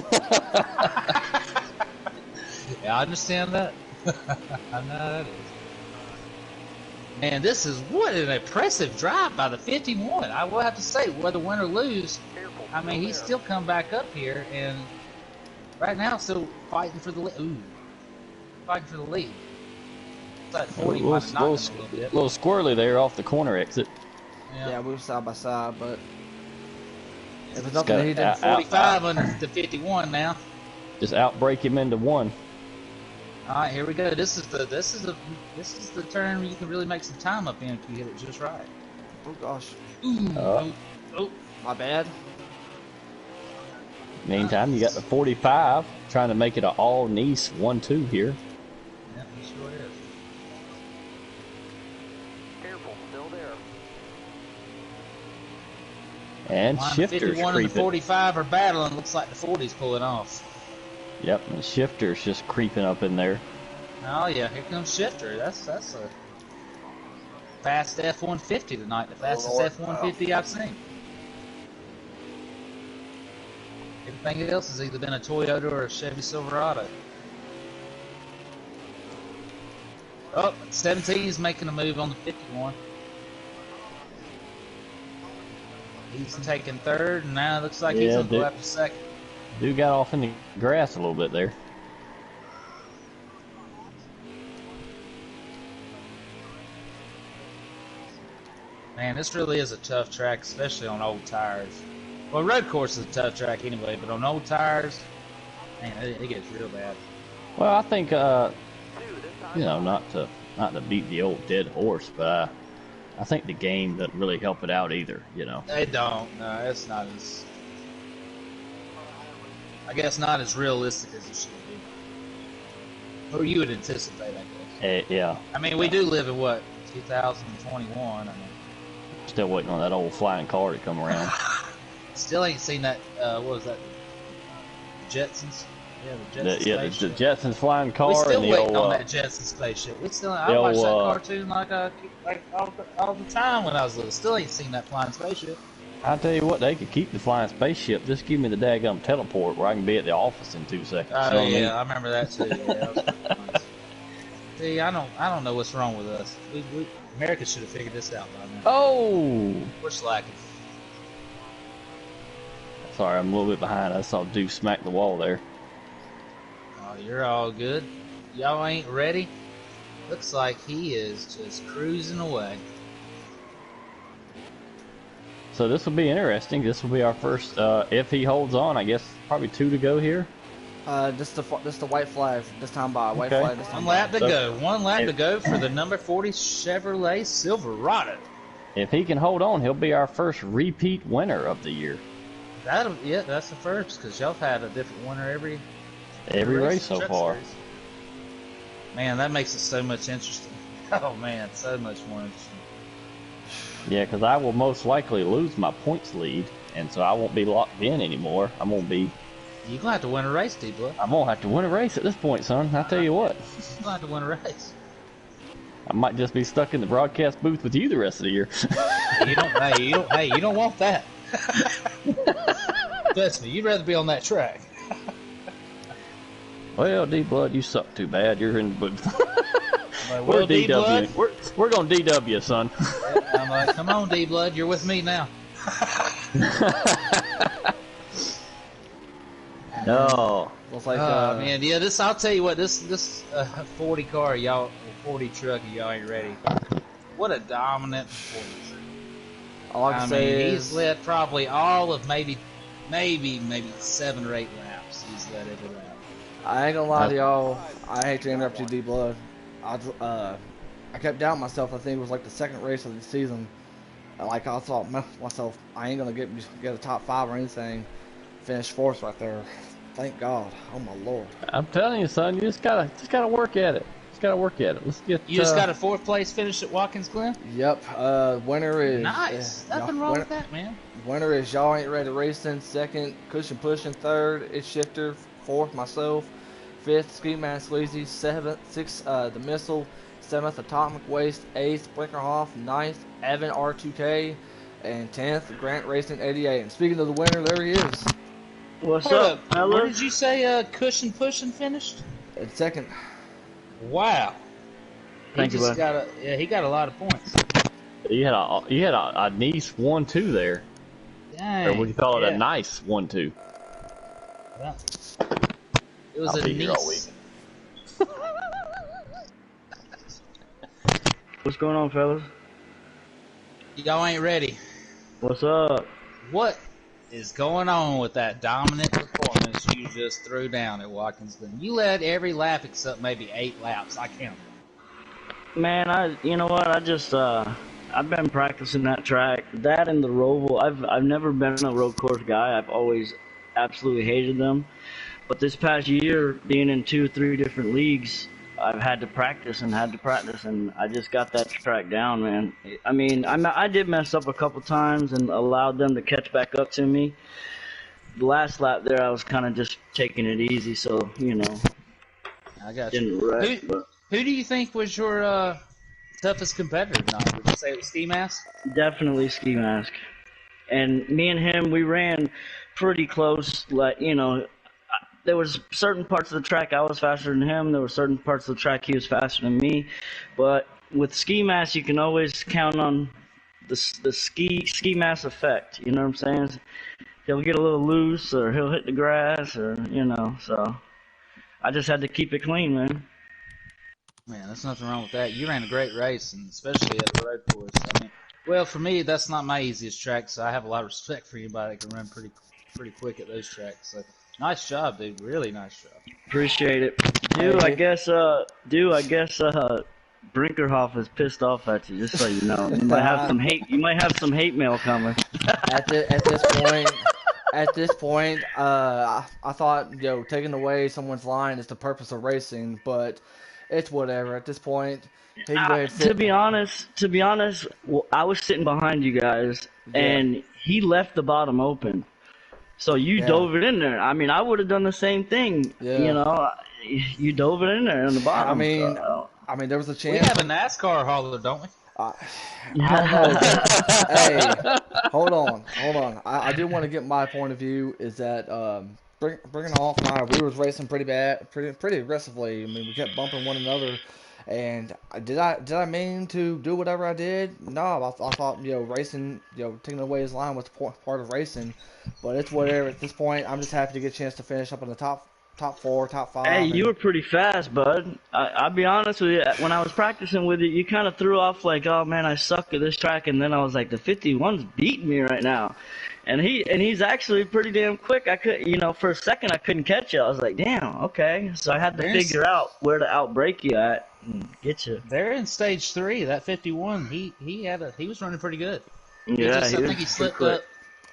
Yeah, I understand that. I know that is. Man, this is what an impressive drive by the 51. I will have to say, whether win or lose, I mean, he's still come back up here and right now still fighting for the lead. Ooh, fighting for the lead. That 40 might have knocked him a little bit. Little squirrely there off the corner exit. Yeah, we were side by side, but if it's got nothing he did. 45 under the 51 now. Just outbrake him into one. All right, here we go. This is the turn where you can really make some time up in if you hit it just right. Oh gosh. Oh, My bad. Meantime, you got the 45 trying to make it an all-Nice 1-2 here. yeah, it sure is. Careful, still there. And Line Shifter's 51 and the creeping. 45 are battling. Looks like the 40's pulling off. Yep, and Shifter's just creeping up in there. Oh yeah, here comes Shifter. That's a fast F-150 tonight. The fastest F-150 I've seen. Everything else has either been a Toyota or a Chevy Silverado. Oh, 17 is making a move on the 51. He's taking third, and now it looks like he's going to go after second. Dude got off in the grass a little bit there. Man, this really is a tough track, especially on old tires. Well, road course is a tough track anyway, but on old tires, man, it gets real bad. Well, I think, not to beat the old dead horse, but I think the game doesn't really help it out either, They don't. No, it's not as, I guess, not as realistic as it should be. Or you would anticipate, I guess. Yeah. I mean, we do live in, what, 2021? I mean, Still waiting on that old flying car to come around. still ain't seen that, what was that, Jetsons? Yeah, the Jetsons the Jetsons flying car. We still and the waiting old, on that Jetson spaceship. I watched that cartoon like all the time when I was little. Still ain't seen that flying spaceship. I tell you what, they could keep the flying spaceship. Just give me the daggum teleport where I can be at the office in 2 seconds. Oh yeah, I remember that too. Yeah, that was nice. See, I don't know what's wrong with us. America should have figured this out by now. Oh! We're slacking. Sorry, I'm a little bit behind. I saw Duke smack the wall there. Oh, you're all good. Y'all ain't ready? Looks like he is just cruising away. So this will be interesting. This will be our first, if he holds on, I guess probably 2 to go here. Just the white flag this time by. White Okay. flag this time One lap by. to go. One lap to go for the number 40 Chevrolet Silverado. If he can hold on, he'll be our first repeat winner of the year. That's the first, because y'all have had a different winner every Race so truck far. series. Man, that makes it so much interesting. Oh man, so much more interesting. Yeah, because I will most likely lose my points lead, and so I won't be locked in anymore. You're gonna have to win a race, D-Blood. I'm gonna have to win a race at this point, son. I tell you what, You're gonna have to win a race. I might just be stuck in the broadcast booth with you the rest of the year. You don't want that. Trust me, you'd rather be on that track. Well, D-Blood, you suck too bad. You're in the booth. Like, We're well, D-Blood. DW. We're gonna DW, son. I'm like, come on, D-Blood, you're with me now. No. Looks like Man, yeah, I'll tell you what, this 40 car, y'all, 40 truck, y'all ain't ready. What a dominant performance. all I can say he's is led probably all of maybe 7 or 8 laps. He's led every lap. I ain't gonna lie to y'all. I hate to interrupt you, D Blood. I kept doubting myself. I think it was like the second race of the season. Like I thought myself, I ain't gonna get a top 5 or anything. Finish 4th right there. Thank God. Oh my Lord. I'm telling you, son, you just gotta work at it. Let's get. You just got a 4th place finish at Watkins Glen? Yep. Winner is Nice. Nothing wrong with that, man. Winner is y'all ain't ready racing. 2nd, Cushion pushing. 3rd, it's Shifter. 4th, myself. 5th, Ski Mask Sleazy. 7th, 6th, The Missile. 7th, Atomic Waste. 8th, Blinkerhoff. 9th, Evan R2K. And 10th, Grant Racing 88. And speaking of the winner, there he is. What's Hold up, up. Where fella? did you say Cushion Pushing finished? And 2nd. Wow. Thank you, bud. He got a lot of points. You had a nice 1-2 there. Dang. Or would you call it yeah. a nice 1-2? Well, it was I'll a be here all niece. What's going on, fellas? Y'all ain't ready. What's up? What is going on with that dominant performance you just threw down at Watkinsville? You led every lap except maybe 8 laps. I counted. Man, you know what? I've been practicing that track, that and the Roval. I've never been a road course guy. I've always absolutely hated them. But this past year, being in 2-3 different leagues, I've had to practice, and I just got that track down, man. I mean, I did mess up a couple times and allowed them to catch back up to me. The last lap there, I was kind of just taking it easy, so, you know, I got you. didn't wreck. But Who do you think was your toughest competitor tonight? Would you say it was Ski Mask? definitely Ski Mask. And me and him, we ran pretty close, like, you know, there was certain parts of the track I was faster than him. There were certain parts of the track he was faster than me. But with Ski Mask, you can always count on the ski mask effect. You know what I'm saying? He'll get a little loose, or he'll hit the grass, or, you know. So I just had to keep it clean, man. Man, there's nothing wrong with that. You ran a great race, and especially at the road course. I mean, well, for me, that's not my easiest track, so I have a lot of respect for anybody that can run pretty quick at those tracks. So nice job, dude. Really nice job. Appreciate it. I guess Brinkerhoff is pissed off at you, just so you know. You might have some hate. You might have some hate mail coming. At this point, I thought, you know, taking away someone's line is the purpose of racing, but it's whatever. At this point, he can go ahead and sit. To be honest, well, I was sitting behind you guys, and he left the bottom open. So you dove it in there. I mean, I would have done the same thing. Yeah. You know, you dove it in there in the bottom. I mean, there was a chance. We have a NASCAR hauler, don't we? Hey, hold on. I do want to get my point of view. Is that bringing off and I, we was racing pretty aggressively. I mean, we kept bumping one another. And did I mean to do whatever I did? No, I thought, you know, racing, you know, taking away his line was part of racing. But it's whatever. At this point, I'm just happy to get a chance to finish up in the top 4, top 5. Hey, you were pretty fast, bud. I'll be honest with you. When I was practicing with you, you kind of threw off like, "Oh man, I suck at this track," and then I was like, "The 51's beating me right now," and he's actually pretty damn quick. I could, you know, for a second I couldn't catch you. I was like, "Damn, okay." So I had to figure out where to outbreak you at and get you. They're in stage 3. That 51, he was running pretty good. Yeah, I think he slipped up.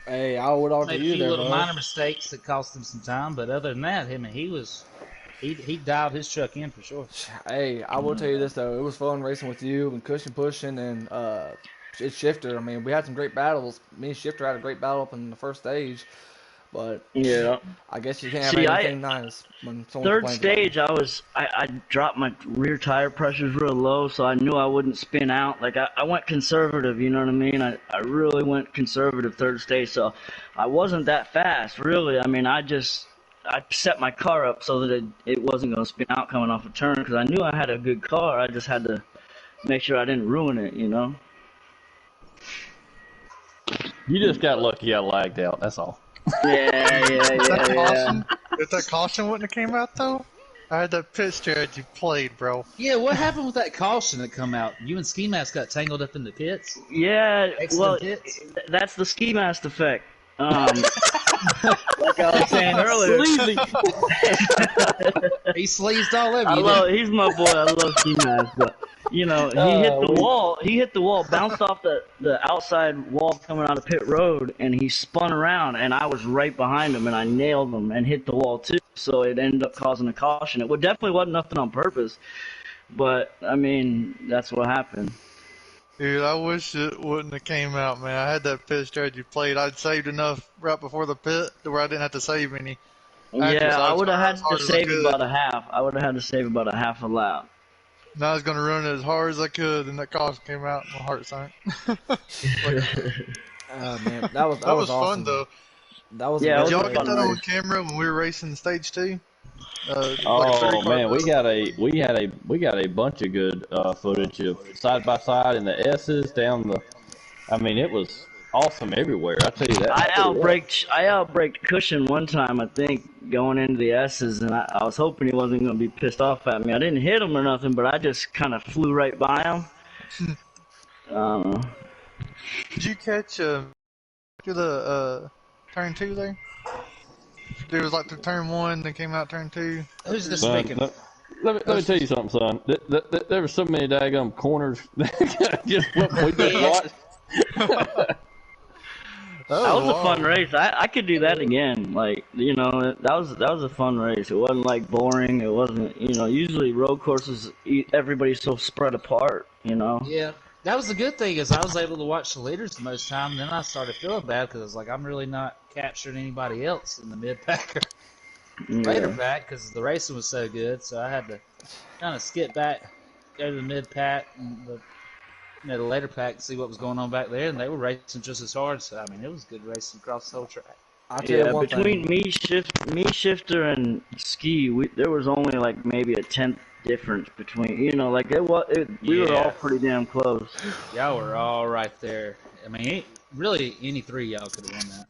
Hey, I would argue Made a you few there, little bro. minor mistakes that cost him some time, but other than that, he dialed his truck in for sure. Hey, I will tell you this though, it was fun racing with you and Cushion pushing and it's Shifter. I mean, we had some great battles. Me and Shifter had a great battle up in the first stage, but yeah, I guess you can't have anything nice when someone third complains stage, about I dropped my rear tire pressures real low, so I knew I wouldn't spin out. Like I went conservative, you know what I mean? I really went conservative third stage, so I wasn't that fast, really. I mean, I set my car up so that it wasn't going to spin out coming off a turn, because I knew I had a good car. I just had to make sure I didn't ruin it, you know? You just got lucky I lagged out, that's all. Yeah. If that caution wouldn't have came out though, I had that pit strategy played, bro. Yeah, what happened with that caution that come out? You and Ski Mask got tangled up in the pits? Yeah, well, Pits? that's the ski mask effect. Like I was saying earlier. He sleazed all over you. He's my boy. I love ski mask, but you know, he hit the wall. He hit the wall, bounced off the outside wall coming out of pit road, and he spun around, and I was right behind him, and I nailed him and hit the wall too. So it ended up causing a caution. It definitely wasn't nothing on purpose, but I mean, that's what happened. Dude, I wish it wouldn't have came out, man. I had that pit strategy played. I'd saved enough right before the pit to where I didn't have to save any. Yeah, I would have had as to hard as I save could. about a half. I would have had to save about a half a lap. And I was gonna run it as hard as I could, and that caution came out, and my heart sank. Oh man, that was That was awesome. fun though. That was Yeah, a it Did good was y'all a get race. fun that on race. camera when we were racing stage 2? Like Oh 3 car man, we battle? got a bunch of good footage of side by side and the S's down the. I mean, it was awesome everywhere. I tell you that. I outbraked Cushion one time, I think, going into the S's, and I was hoping he wasn't going to be pissed off at me. I didn't hit him or nothing, but I just kind of flew right by him. I don't know. Did you catch to the turn 2 there? It was like through turn 1, then came out turn 2. Who's this Son, speaking? let me tell you something, son. There were so many daggum corners that just we just watched. That was a fun race. I could do that again. Like, you know, that was a fun race. It wasn't like boring. It wasn't, you know, usually road courses, everybody's so spread apart, you know. Yeah, that was the good thing is I was able to watch the leaders the most time. Then I started feeling bad because I was like, I'm really not capturing anybody else in the mid pack or later pack because the racing was so good. So I had to kind of skip back, go to the mid pack and the later pack, see what was going on back there, and they were racing just as hard. So I mean, it was good racing across the whole track. I'll tell you one between thing. me, Shifter, and Ski, there was only like maybe a tenth difference between, you know, like we were all pretty damn close. Y'all were all right there. I mean, really, any three of y'all could have won that.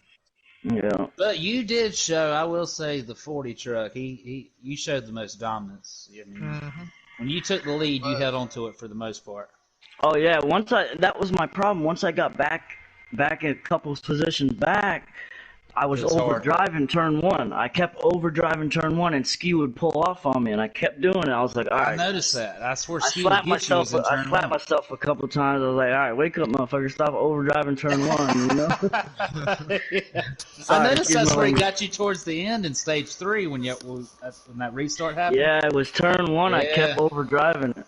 Yeah. But you did show, I will say, the 40 truck. You showed the most dominance. I mean, when you took the lead, you held on to it for the most part. Oh yeah, that was my problem. Once I got back a couple positions back, I was overdriving turn 1. I kept overdriving turn 1, and Ski would pull off on me, and I kept doing it. I was like, all right. I noticed that. That's where I Ski would slapped get you was in turn 1. I slapped myself a couple times. I was like, all right, wake up, motherfucker! Stop overdriving turn 1. You know. I noticed that's where he got you towards the end in stage 3 when that restart happened. Yeah, it was turn 1. Yeah. I kept overdriving it.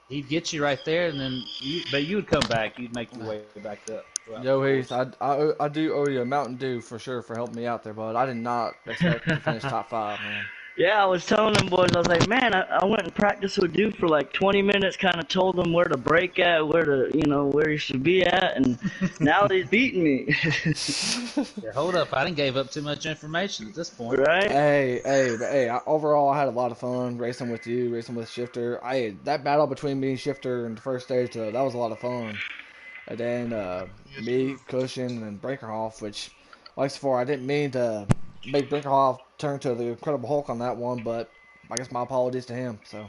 He'd get you right there, and then you would come back. You'd make your way back up. Well, Yo, Heath, I do owe you a Mountain Dew for sure for helping me out there, bud. I did not expect to finish top 5, man. Yeah, I was telling them boys, I was like, man, I went and practiced with Dude for like 20 minutes, kind of told them where to brake at, where he should be at, and now he's beating me. Yeah, hold up, I didn't give up too much information at this point. Right? Hey, overall, I had a lot of fun racing with you, racing with Shifter. That battle between me and Shifter in the first stage, that was a lot of fun. And then me, Cushion, and Brinkerhoff, which, like before, I didn't mean to make Brinkerhoff turn to the Incredible Hulk on that one, but I guess my apologies to him. So,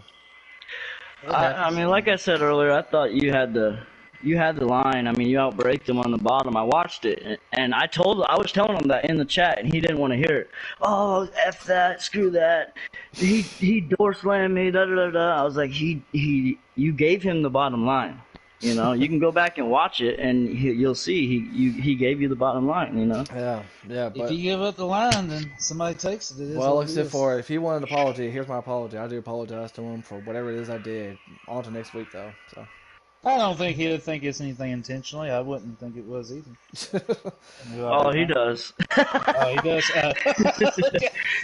I mean, like I said earlier, I thought you had the line. I mean, you outbraked him on the bottom. I watched it, and I was telling him that in the chat, and he didn't want to hear it. Oh, F that, screw that. He door slammed me, da da da. I was like, you gave him the bottom line. You know, you can go back and watch it, and you'll see he gave you the bottom line. You know. Yeah. But If you give up the line, then somebody takes it. It is well, what it except is. for if he wanted an apology, here's my apology. I do apologize to him for whatever it is I did. On to next week, though. So. I don't think he would think it's anything intentionally. I wouldn't think it was either. Oh, he does. Oh, he does.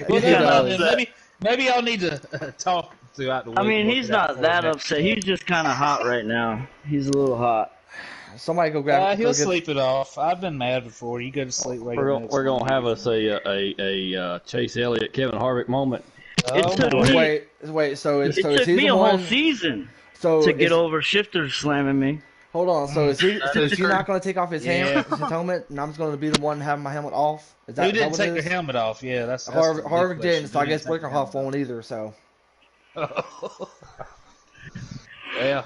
Well, maybe I'll need to talk throughout the week. I mean, he's not that upset. He's just kind of hot right now. He's a little hot. Somebody go grab. He'll sleep it off. I've been mad before. You go to sleep. We're gonna have us a Chase Elliott, Kevin Harvick moment. It took me. Wait. So It took me a whole season to get over Shifter slamming me. Hold on. So is he not going to take off his helmet, and I'm just going to be the one having my helmet off? Is that Who didn't what take it their is? helmet off? Yeah, that's Harvick didn't. So I guess Blinkerhoff won't either. So. Yeah.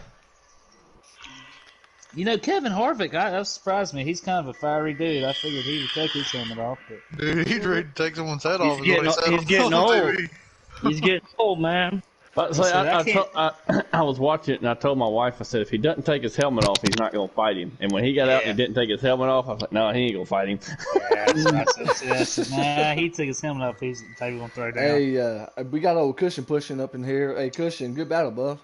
You know, Kevin Harvick, that surprised me. He's kind of a fiery dude. I figured he would take his helmet off. But... Dude, he's ready to take someone's head off. He's getting old. He's getting old, man. But I was watching it, and I told my wife, I said, if he doesn't take his helmet off, he's not going to fight him. And when he got out and he didn't take his helmet off, I was like, no, he ain't going to fight him. Nah, he took his helmet off. He's going to throw it down. Hey, we got old Cushion pushing up in here. Hey, Cushion, good battle, bub.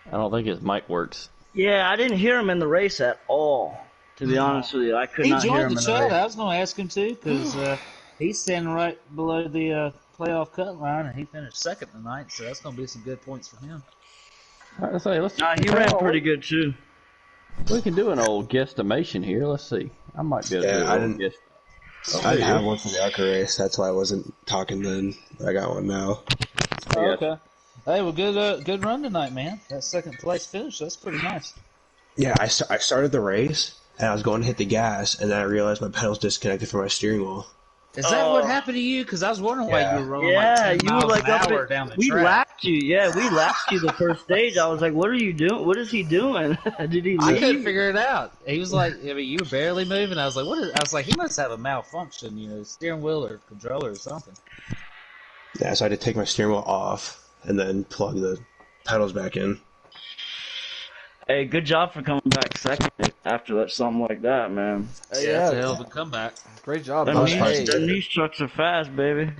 I don't think his mic works. Yeah, I didn't hear him in the race at all. To be honest with you, I could not hear him in the race. I was going to ask him too, because He's standing right below the playoff cut line, and he finished second tonight, so that's going to be some good points for him. I say, let's. Nah, he ran pretty good too. We can do an old guesstimation here. Let's see. I might be able to do an old guess. I didn't have one from the ARCA race. That's why I wasn't talking then. I got one now. Oh, okay. Hey, well, good run tonight, man. That second place finish, that's pretty nice. Yeah, I started the race, and I was going to hit the gas, and then I realized my pedals disconnected from my steering wheel. Is that what happened to you? Because I was wondering why you were rolling Yeah, like 10 you were miles like an up hour at, down the we track. lapped you. Yeah, we lapped you the first stage. I was like, what are you doing? What is he doing? Did he I leave? couldn't figure it out. He was like, I mean, you were barely moving. I was like, I was like, he must have a malfunction, steering wheel or controller or something. Yeah, so I had to take my steering wheel off and then plug the pedals back in. Hey, good job for coming back second after something like that, man. Yeah, that's a hell of a comeback. Great job, Them bud. niche trucks are fast, baby.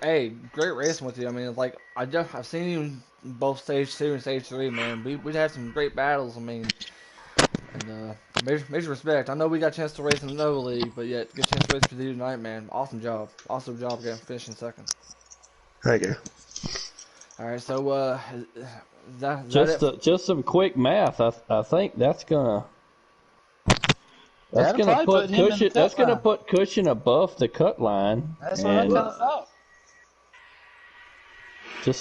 Hey, great racing with you. I mean, like I've seen you in both stage 2 and stage 3, man. We'd had some great battles. I mean, and major respect. I know we got a chance to race in the Nova League, but yet good chance to race with you tonight, man. Awesome job getting finishing second. Thank you. All right, so is that it? Just some quick math. I think that's gonna That'll put him in the Cushion. cut That's gonna line. put Cushion above the cut line. That's what I kind of thought. Just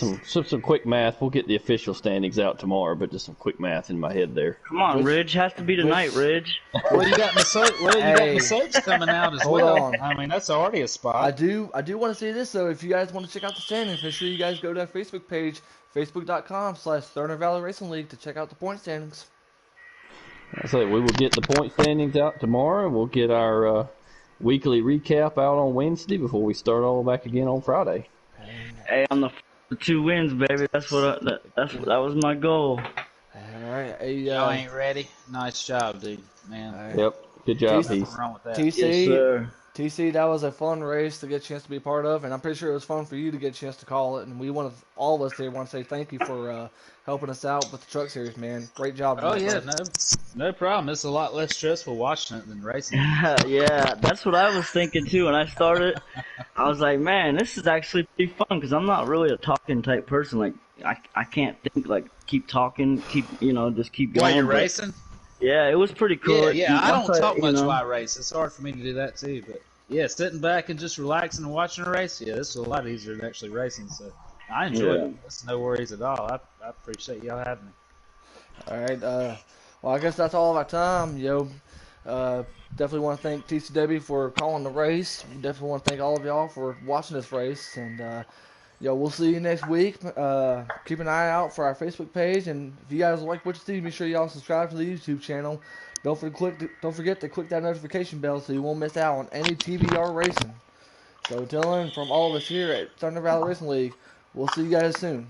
some quick math. We'll get the official standings out tomorrow, but just some quick math in my head there. Come on, Ridge. Has to be tonight, Ridge. Well, you got Masopes coming out as Hold well. on. I mean, that's already a spot. I do want to say this though. If you guys want to check out the standings, make sure you guys go to our Facebook page, facebook.com/Thunder Valley Racing League to check out the point standings. I say we will get the point standings out tomorrow. We'll get our weekly recap out on Wednesday before we start all back again on Friday. Hey, on the 2 wins, baby. That was my goal. All right, Y'all ain't ready. Nice job, dude. Man. All right. Yep. Good job, Nothing Heath. wrong with that. TC, Yes, sir. TC, that was a fun race to get a chance to be a part of, and I'm pretty sure it was fun for you to get a chance to call it. And we want to, all of us here want to say thank you for helping us out with the truck series, man. Great job. Oh tonight, yeah, bro. no problem. It's a lot less stressful watching it than racing. Yeah, that's what I was thinking too. When I started, I was like, man, this is actually pretty fun because I'm not really a talking type person. Like, I can't think, like, keep talking, just keep going. While you're but- racing? Yeah, it was pretty cool. Yeah, I don't Once talk much you know- while I race. It's hard for me to do that too. But yeah, sitting back and just relaxing and watching a race, yeah, this is a lot easier than actually racing. So I enjoy Yeah. it. It's no worries at all. I appreciate y'all having me. All right. Well, I guess that's all of our time, yo. Definitely want to thank TCW for calling the race. Definitely want to thank all of y'all for watching this race. And, we'll see you next week. Keep an eye out for our Facebook page. And if you guys like what you see, make sure y'all subscribe to the YouTube channel. Don't forget to click that notification bell so you won't miss out on any TVR racing. So until then, from all of us here at Thunder Valley Racing League, we'll see you guys soon.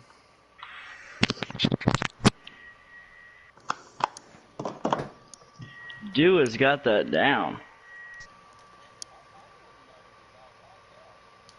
Dew has got that down.